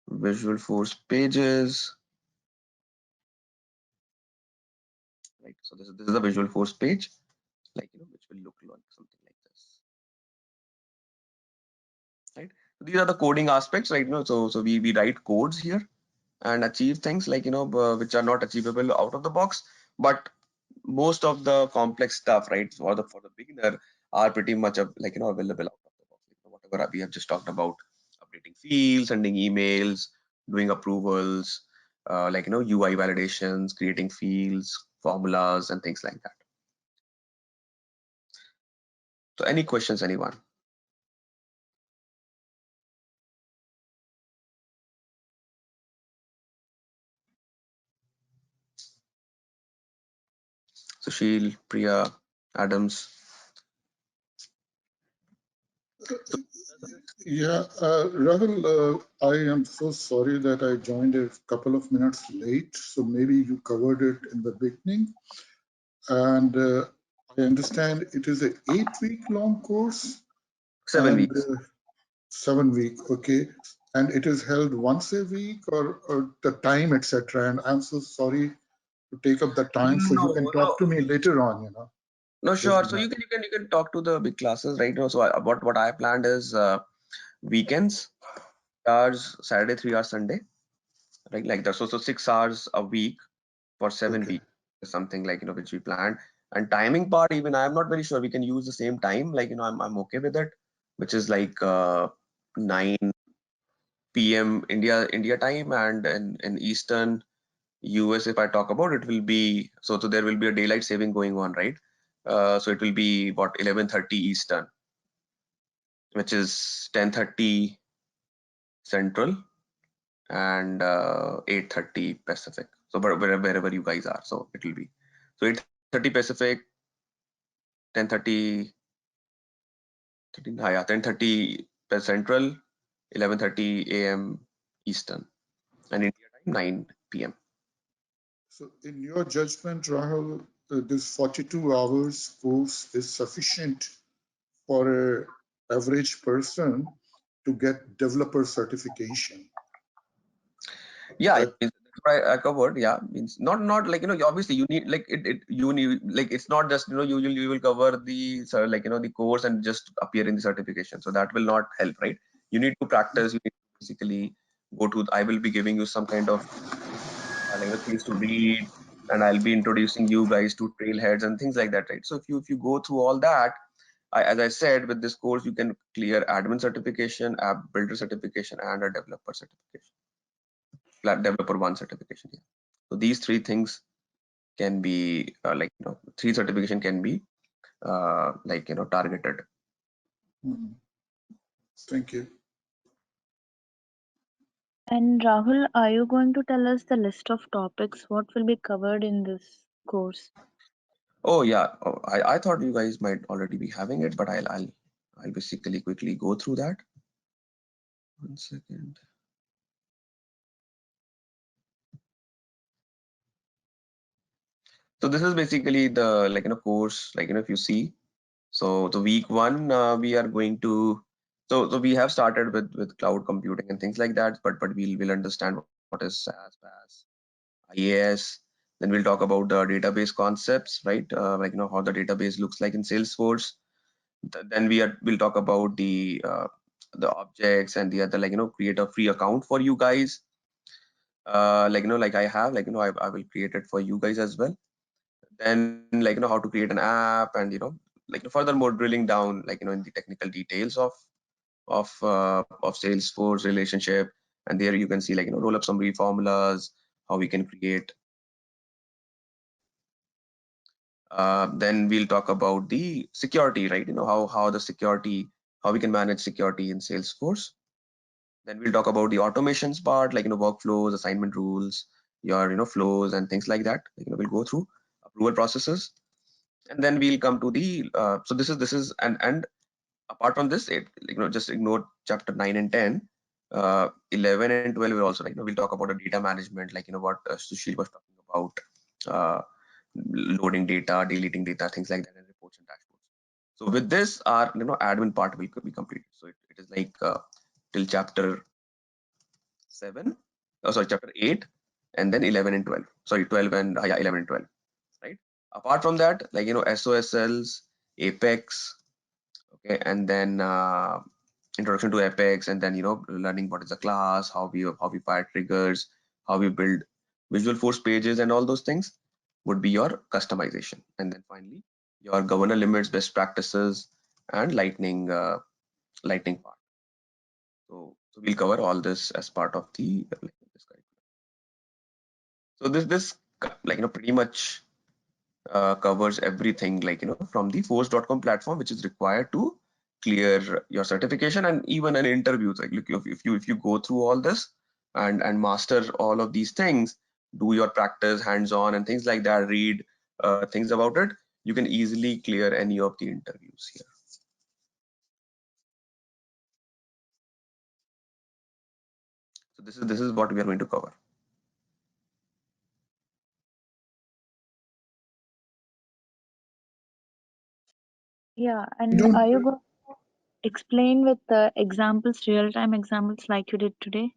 Visual Force pages, right? So this is a Visual Force page, which will look like something like this, right? So these are the coding aspects, right? So we write codes here and achieve things which are not achievable out of the box, but most of the complex stuff, right, for the beginner are pretty much available out of the box. Whatever we have just talked about, updating fields, sending emails, doing approvals, like UI validations, creating fields, formulas, and things like that. So any questions, anyone? Sushil, Priya, Adams. Yeah, Rahul, I am so sorry that I joined a couple of minutes late. So maybe you covered it in the beginning. And I understand it is an 8-week long course 7 and weeks. 7 week. Okay. And it is held once a week or the time, etc. And I'm so sorry to take up the time. So you can talk to me later on, No, sure. doesn't So matter. you can talk to the big classes, right? So what I planned is weekends, hours Saturday, 3 hours Sunday, right? Like that. So 6 hours a week for 7 weeks is something like which we planned. And timing part, even I'm not very sure. We can use the same time. Like I'm okay with it, which is like 9 p.m. India time, and in Eastern US, if I talk about it, will be so there will be a daylight saving going on, right? So it will be what 11:30 Eastern, which is 10:30 Central and 8:30 Pacific. So wherever you guys are, so it will be so 8:30 Pacific, 10:30, 10:30 Central, 11:30 a.m. Eastern, and India time 9 p.m. So in your judgment, Rahul, this 42 hours course is sufficient for a average person to get developer certification. Yeah, That, that's what I covered. Yeah, means not like obviously you need like you need like it's not just you will cover the like the course and just appear in the certification. So that will not help, right? You need to practice. You need to basically go to. I will be giving you some kind of like things to read, and I'll be introducing you guys to trailheads and things like that, right? So if you go through all that, as I said, with this course you can clear admin certification, app builder certification, and a developer certification, developer one certification. Yeah. So these three things can be like three certification can be like targeted. Mhm. Thank you. And Rahul, are you going to tell us the list of topics what will be covered in this course? Oh yeah, I thought you guys might already be having it, but I'll basically quickly go through that. 1 second. So this is basically the like course, like if you see. So the week one we are going to so we have started with cloud computing and things like that, but we'll understand what is SaaS, PaaS, IaaS. Then we'll talk about the database concepts, right? Like how the database looks like in Salesforce. Then we'll talk about the objects and the other like create a free account for you guys. Like like I have like I will create it for you guys as well. Then like how to create an app, and like furthermore drilling down like in the technical details of Salesforce relationship. And there you can see like roll up summary formulas, how we can create. Then we'll talk about the security, right? How the security, how we can manage security in Salesforce. Then we'll talk about the automations part, like workflows, assignment rules, your flows and things like that. Like, we'll go through approval processes, and then we'll come to the so this is and apart from this, just ignore chapter 9 and 10. 11 and 12 will also we'll talk about the data management, like what Sushil was talking about, uh, loading data, deleting data, things like that, and reports and dashboards. So with this, our admin part will be completed. So it is like till chapter 7, oh sorry, chapter 8, and then 11 and 12. Sorry, 12 and yeah, 11 and 12, right? Apart from that, like SOSLs, Apex, okay, and then introduction to Apex, and then learning what is a class, how we fire triggers, how we build visual force pages, and all those things would be your customization. And then finally your governor limits, best practices, and lightning part. So we'll cover all this as part of the this curriculum. So this pretty much covers everything, from the force.com platform, which is required to clear your certification, and even an interviews. Like, look, if you go through all this and master all of these things, do your practice hands-on and things like that, read things about it, you can easily clear any of the interviews here. So this is what we are going to cover. Yeah, You and don't are you going to explain with examples, real-time examples like you did today?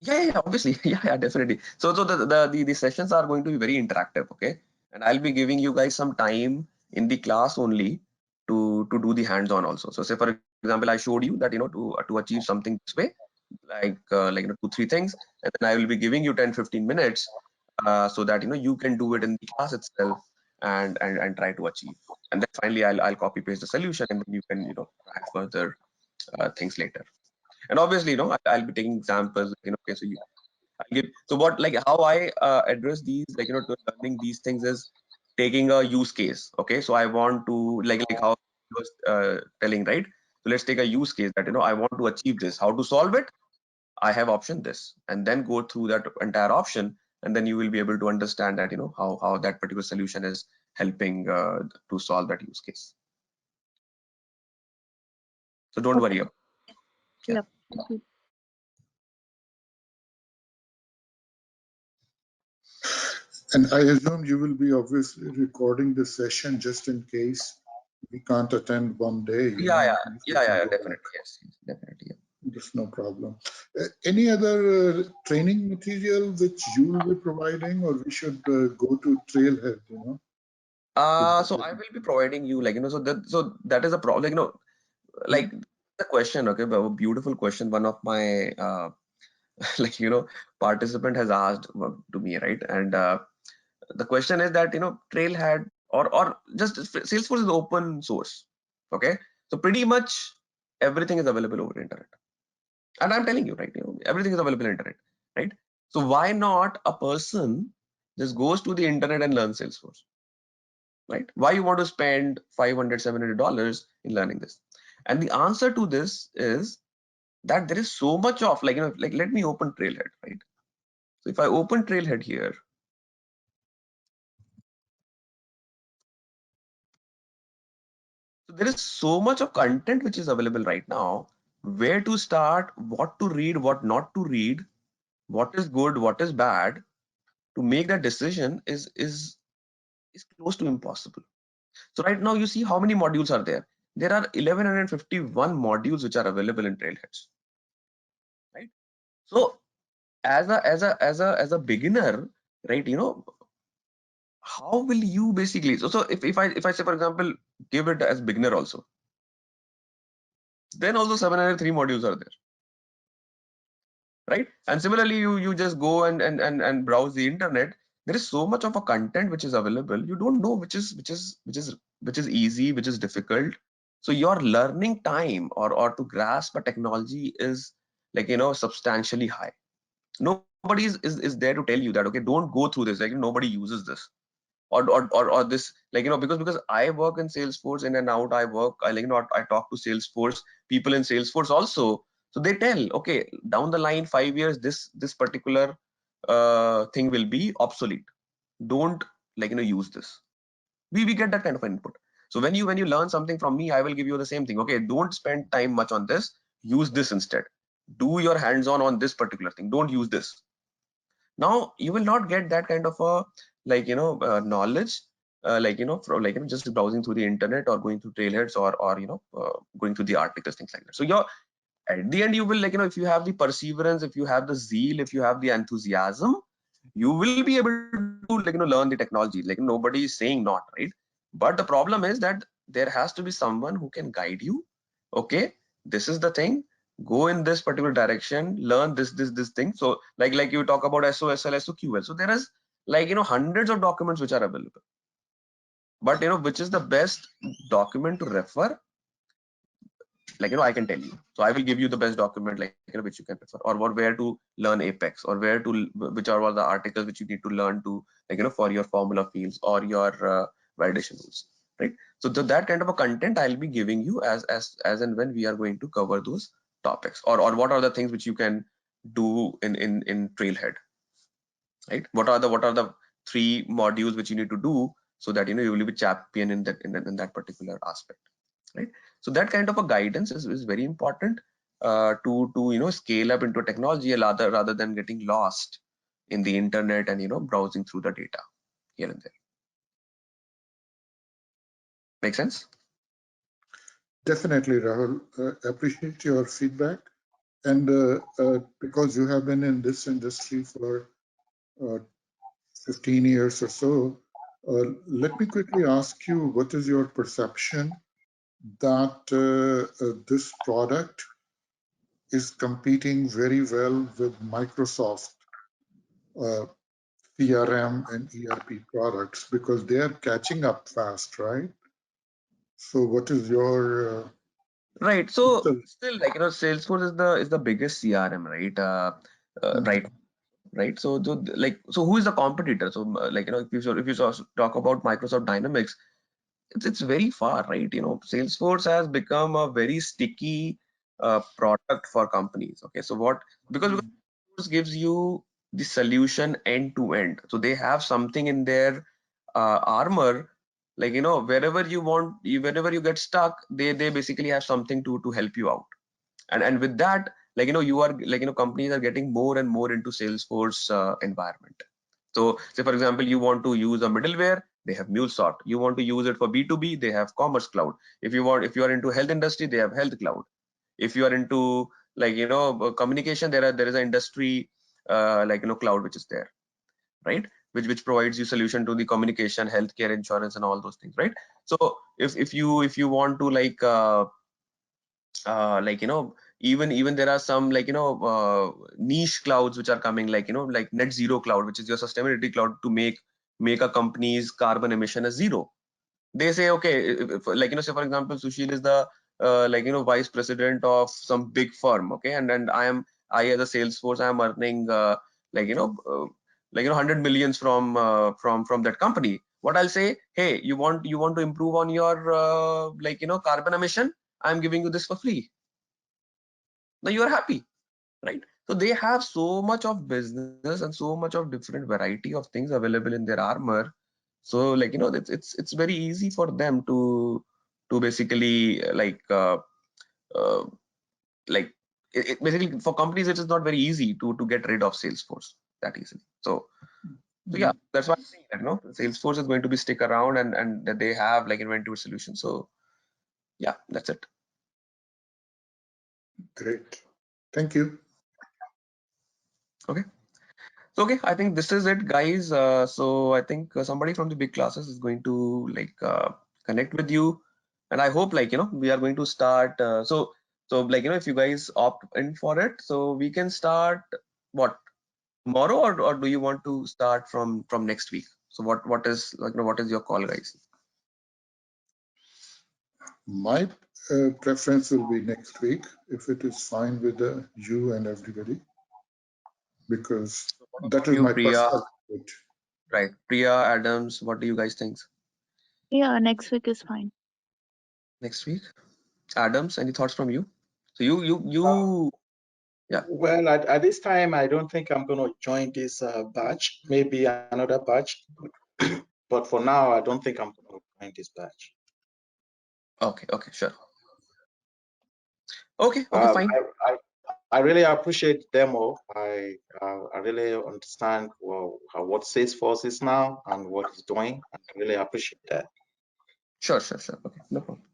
Yeah, obviously. Yeah, definitely. So the sessions are going to be very interactive, okay? And I'll be giving you guys some time in the class only to do the hands-on also. So say for example, I showed you that to achieve something this way, like 2-3 things, and then I will be giving you 10-15 minutes so that you can do it in the class itself and try to achieve. And then finally I'll copy paste the solution, and then you can try further things later. And obviously, I'll be taking examples, okay, so I'll give, so what, like how I address these, to learning these things is taking a use case. Okay, so I want to, like how I was telling, right? So let's take a use case that, I want to achieve this. How to solve it? I have option this, and then go through that entire option, and then you will be able to understand that, how that particular solution is helping to solve that use case. So don't worry Okay. about it. Yeah. Yep. Thank you. And I assume you will be obviously recording this session just in case we can't attend one day, Yeah, at least we can go back. definitely. Yes, definitely. Yeah. There's no problem. Any other training material which you will be providing, or we should go to Trailhead, So I will be providing you, so that is a problem, like the question, okay, but a beautiful question. One of my like participant has asked to me, right? And the question is that Trailhead or just Salesforce is open source, okay? So pretty much everything is available over internet, and I'm telling you, right, everything is available on internet, right? So why not a person just goes to the internet and learns Salesforce? Right? Why you want to spend $500-$700 in learning this? And the answer to this is that there is so much of, like let me open Trailhead, right? So if I open Trailhead here, so there is so much of content which is available right now. Where to start, what to read, what not to read, what is good, what is bad, to make that decision is close to impossible. So right now you see how many modules are there. There are 1151 modules which are available in Trailheads, right? So as a beginner, right, how will you basically, so if I say, for example, give it as beginner also, then also 703 modules are there, right? And similarly, you just go and browse the internet. There is so much of a content which is available, you don't know which is easy, which is difficult. So your learning time or to grasp a technology is, substantially high. Nobody is there to tell you that, okay, don't go through this, nobody uses this, or this, because I work in Salesforce, in and out. I talk to Salesforce people in Salesforce also. So they tell, okay, down the line 5 years, this particular thing will be obsolete. Don't, use this. We get that kind of input. So when you learn something from me, I will give you the same thing. Okay, don't spend time much on this. Use this instead. Do your hands-on on this particular thing. Don't use this. Now you will not get that kind of a, knowledge, from, just browsing through the internet or going through Trailheads or going through the articles, things like that. So you're, at the end, you will, if you have the perseverance, if you have the zeal, if you have the enthusiasm, you will be able to, learn the technology. Nobody is saying not, right? But the problem is that there has to be someone who can guide you. Okay, this is the thing, go in this particular direction, learn this thing. So like you talk about SOSL, SOQL. So there is, hundreds of documents which are available. But which is the best document to refer? like I can tell you. So I will give you the best document, like which you can prefer, or where to learn Apex, or which are all the articles which you need to learn to, like for your formula fields or your validation rules, right? So that kind of a content I'll be giving you as and when we are going to cover those topics, or what are the things which you can do in Trailhead, right? What are the 3 modules which you need to do, so that you will be champion in that particular aspect, right? So that kind of a guidance is very important to scale up into technology, rather than getting lost in the internet and browsing through the data here and there. Make sense? Definitely, Rahul. Appreciate your feedback. And because you have been in this industry for 15 years or so, let me quickly ask you, what is your perception that this product is competing very well with Microsoft CRM and ERP products, because they are catching up fast, right? So what is your Right. So still, Salesforce is the biggest CRM, right? Right. So who is the competitor? So if you talk about Microsoft Dynamics, it's very far, right? Salesforce has become a very sticky product for companies. Okay, so because Salesforce gives you the solution end to end, so they have something in their armor, wherever you want, whenever you get stuck, they basically have something to help you out. And with that, you are companies are getting more and more into Salesforce environment. So say for example, you want to use a middleware, they have MuleSoft. You want to use it for B2B, they have Commerce Cloud. If you are into health industry, they have Health Cloud. If you are into communication, there is an industry cloud which is there, right? Which provides you solution to the communication, healthcare, insurance, and all those things, right? So if you want to even there are some niche clouds which are coming, like net zero cloud, which is your sustainability cloud, to make a company's carbon emission as zero. They say, okay, say for example, Sushil is the vice president of some big firm, okay, and I as a Salesforce, I am earning 100 millions from that company. What I'll say, hey, you want to improve on your carbon emission, I'm giving you this for free. Now you are happy, right? So they have so much of business and so much of different variety of things available in their armor. So it's very easy for them to basically uh, like basically for companies, it is not very easy to get rid of Salesforce that easily. So yeah, that's why I'm saying that Salesforce is going to be stick around, and that they have inventive solutions. So yeah, that's it. Great. Thank you. Okay. So okay, I think this is it, guys. So I think somebody from the big classes is going to connect with you, and I hope we are going to start. So if you guys opt in for it, so we can start what, tomorrow, or do you want to start from next week? So what is what is your call, guys? My preference will be next week, if it is fine with you and everybody, because What that about is you, my Priya? personal approach. Right, Priya, Adams, what do you guys think? Yeah, next week is fine. Next week, Adams, any thoughts from you? So Uh, yeah. Well, at this time, I don't think I'm going to join this batch, maybe another batch. But for now, I don't think I'm going to join this batch. Okay, sure. Okay, Um, fine. I really appreciate the demo. I really understand what Salesforce is now and what it's doing. I really appreciate that. Sure. Okay, no problem.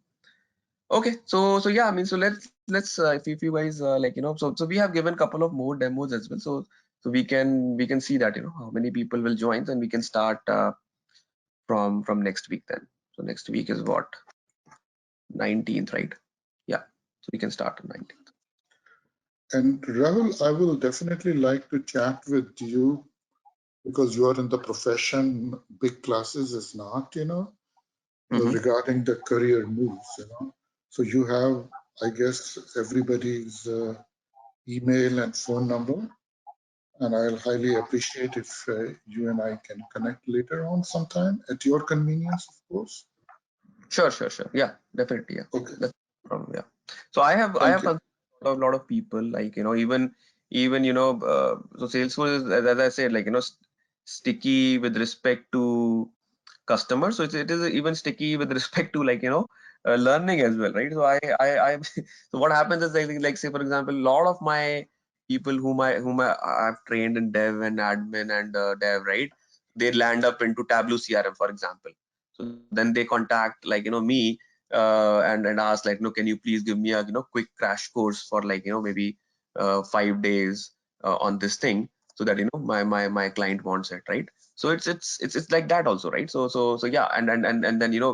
Okay, so yeah, I mean, so let's if you guys so we have given a couple of more demos as well. So we can see that how many people will join, and we can start from next week then. So next week is what, 19th, right? Yeah. So we can start on 19th. And Rahul, I will definitely like to chat with you, because you are in the profession. Big classes is not, regarding the career moves, So you have I guess, everybody's email and phone number. And I'll highly appreciate if you and I can connect later on sometime at your convenience, of course. Sure. Yeah, definitely. Yeah, Okay. that's no problem. Yeah. So I have Thank you. consulted a lot of people, like, even so Salesforce is, as I said, like, sticky with respect to customers. So it is even sticky with respect to, like, learning as well, right? So I so what happens is, like say for example, a lot of my people whom I I've trained in dev and admin and dev, right? They land up into Tableau CRM, for example. So then they contact, like, me, and ask, like, can you please give me a quick crash course for, like, maybe 5 days on this thing, so that my client wants it, right? So it's like that also, right? So yeah, and then,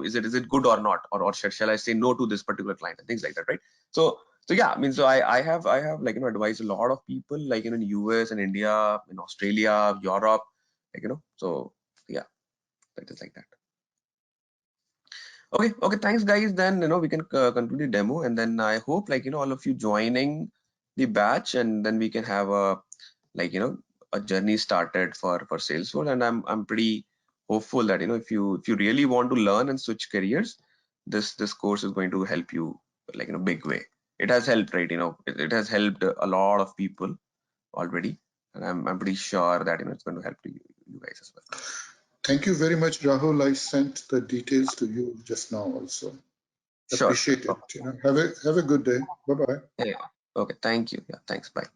is it good or not, or shall I say no to this particular client, and things like that, right? So yeah, I mean, so I have like, advised a lot of people, like, in US and India, in Australia, Europe, like, so yeah, that is like that. Okay, thanks guys. Then, we can conclude the demo, and then I hope, like, all of you joining the batch, and then we can have a, like, a journey started for Salesforce. And I'm pretty hopeful that, if you really want to learn and switch careers, this course is going to help you, like, in a big way. It has helped, right? It has helped a lot of people already, and I'm pretty sure that, it's going to help you guys as well. Thank you very much, Rahul. I sent the details to you just now also. Sure. Appreciate it. Have a good day. Bye-bye. Yeah. Okay, thank you. Yeah, thanks. Bye.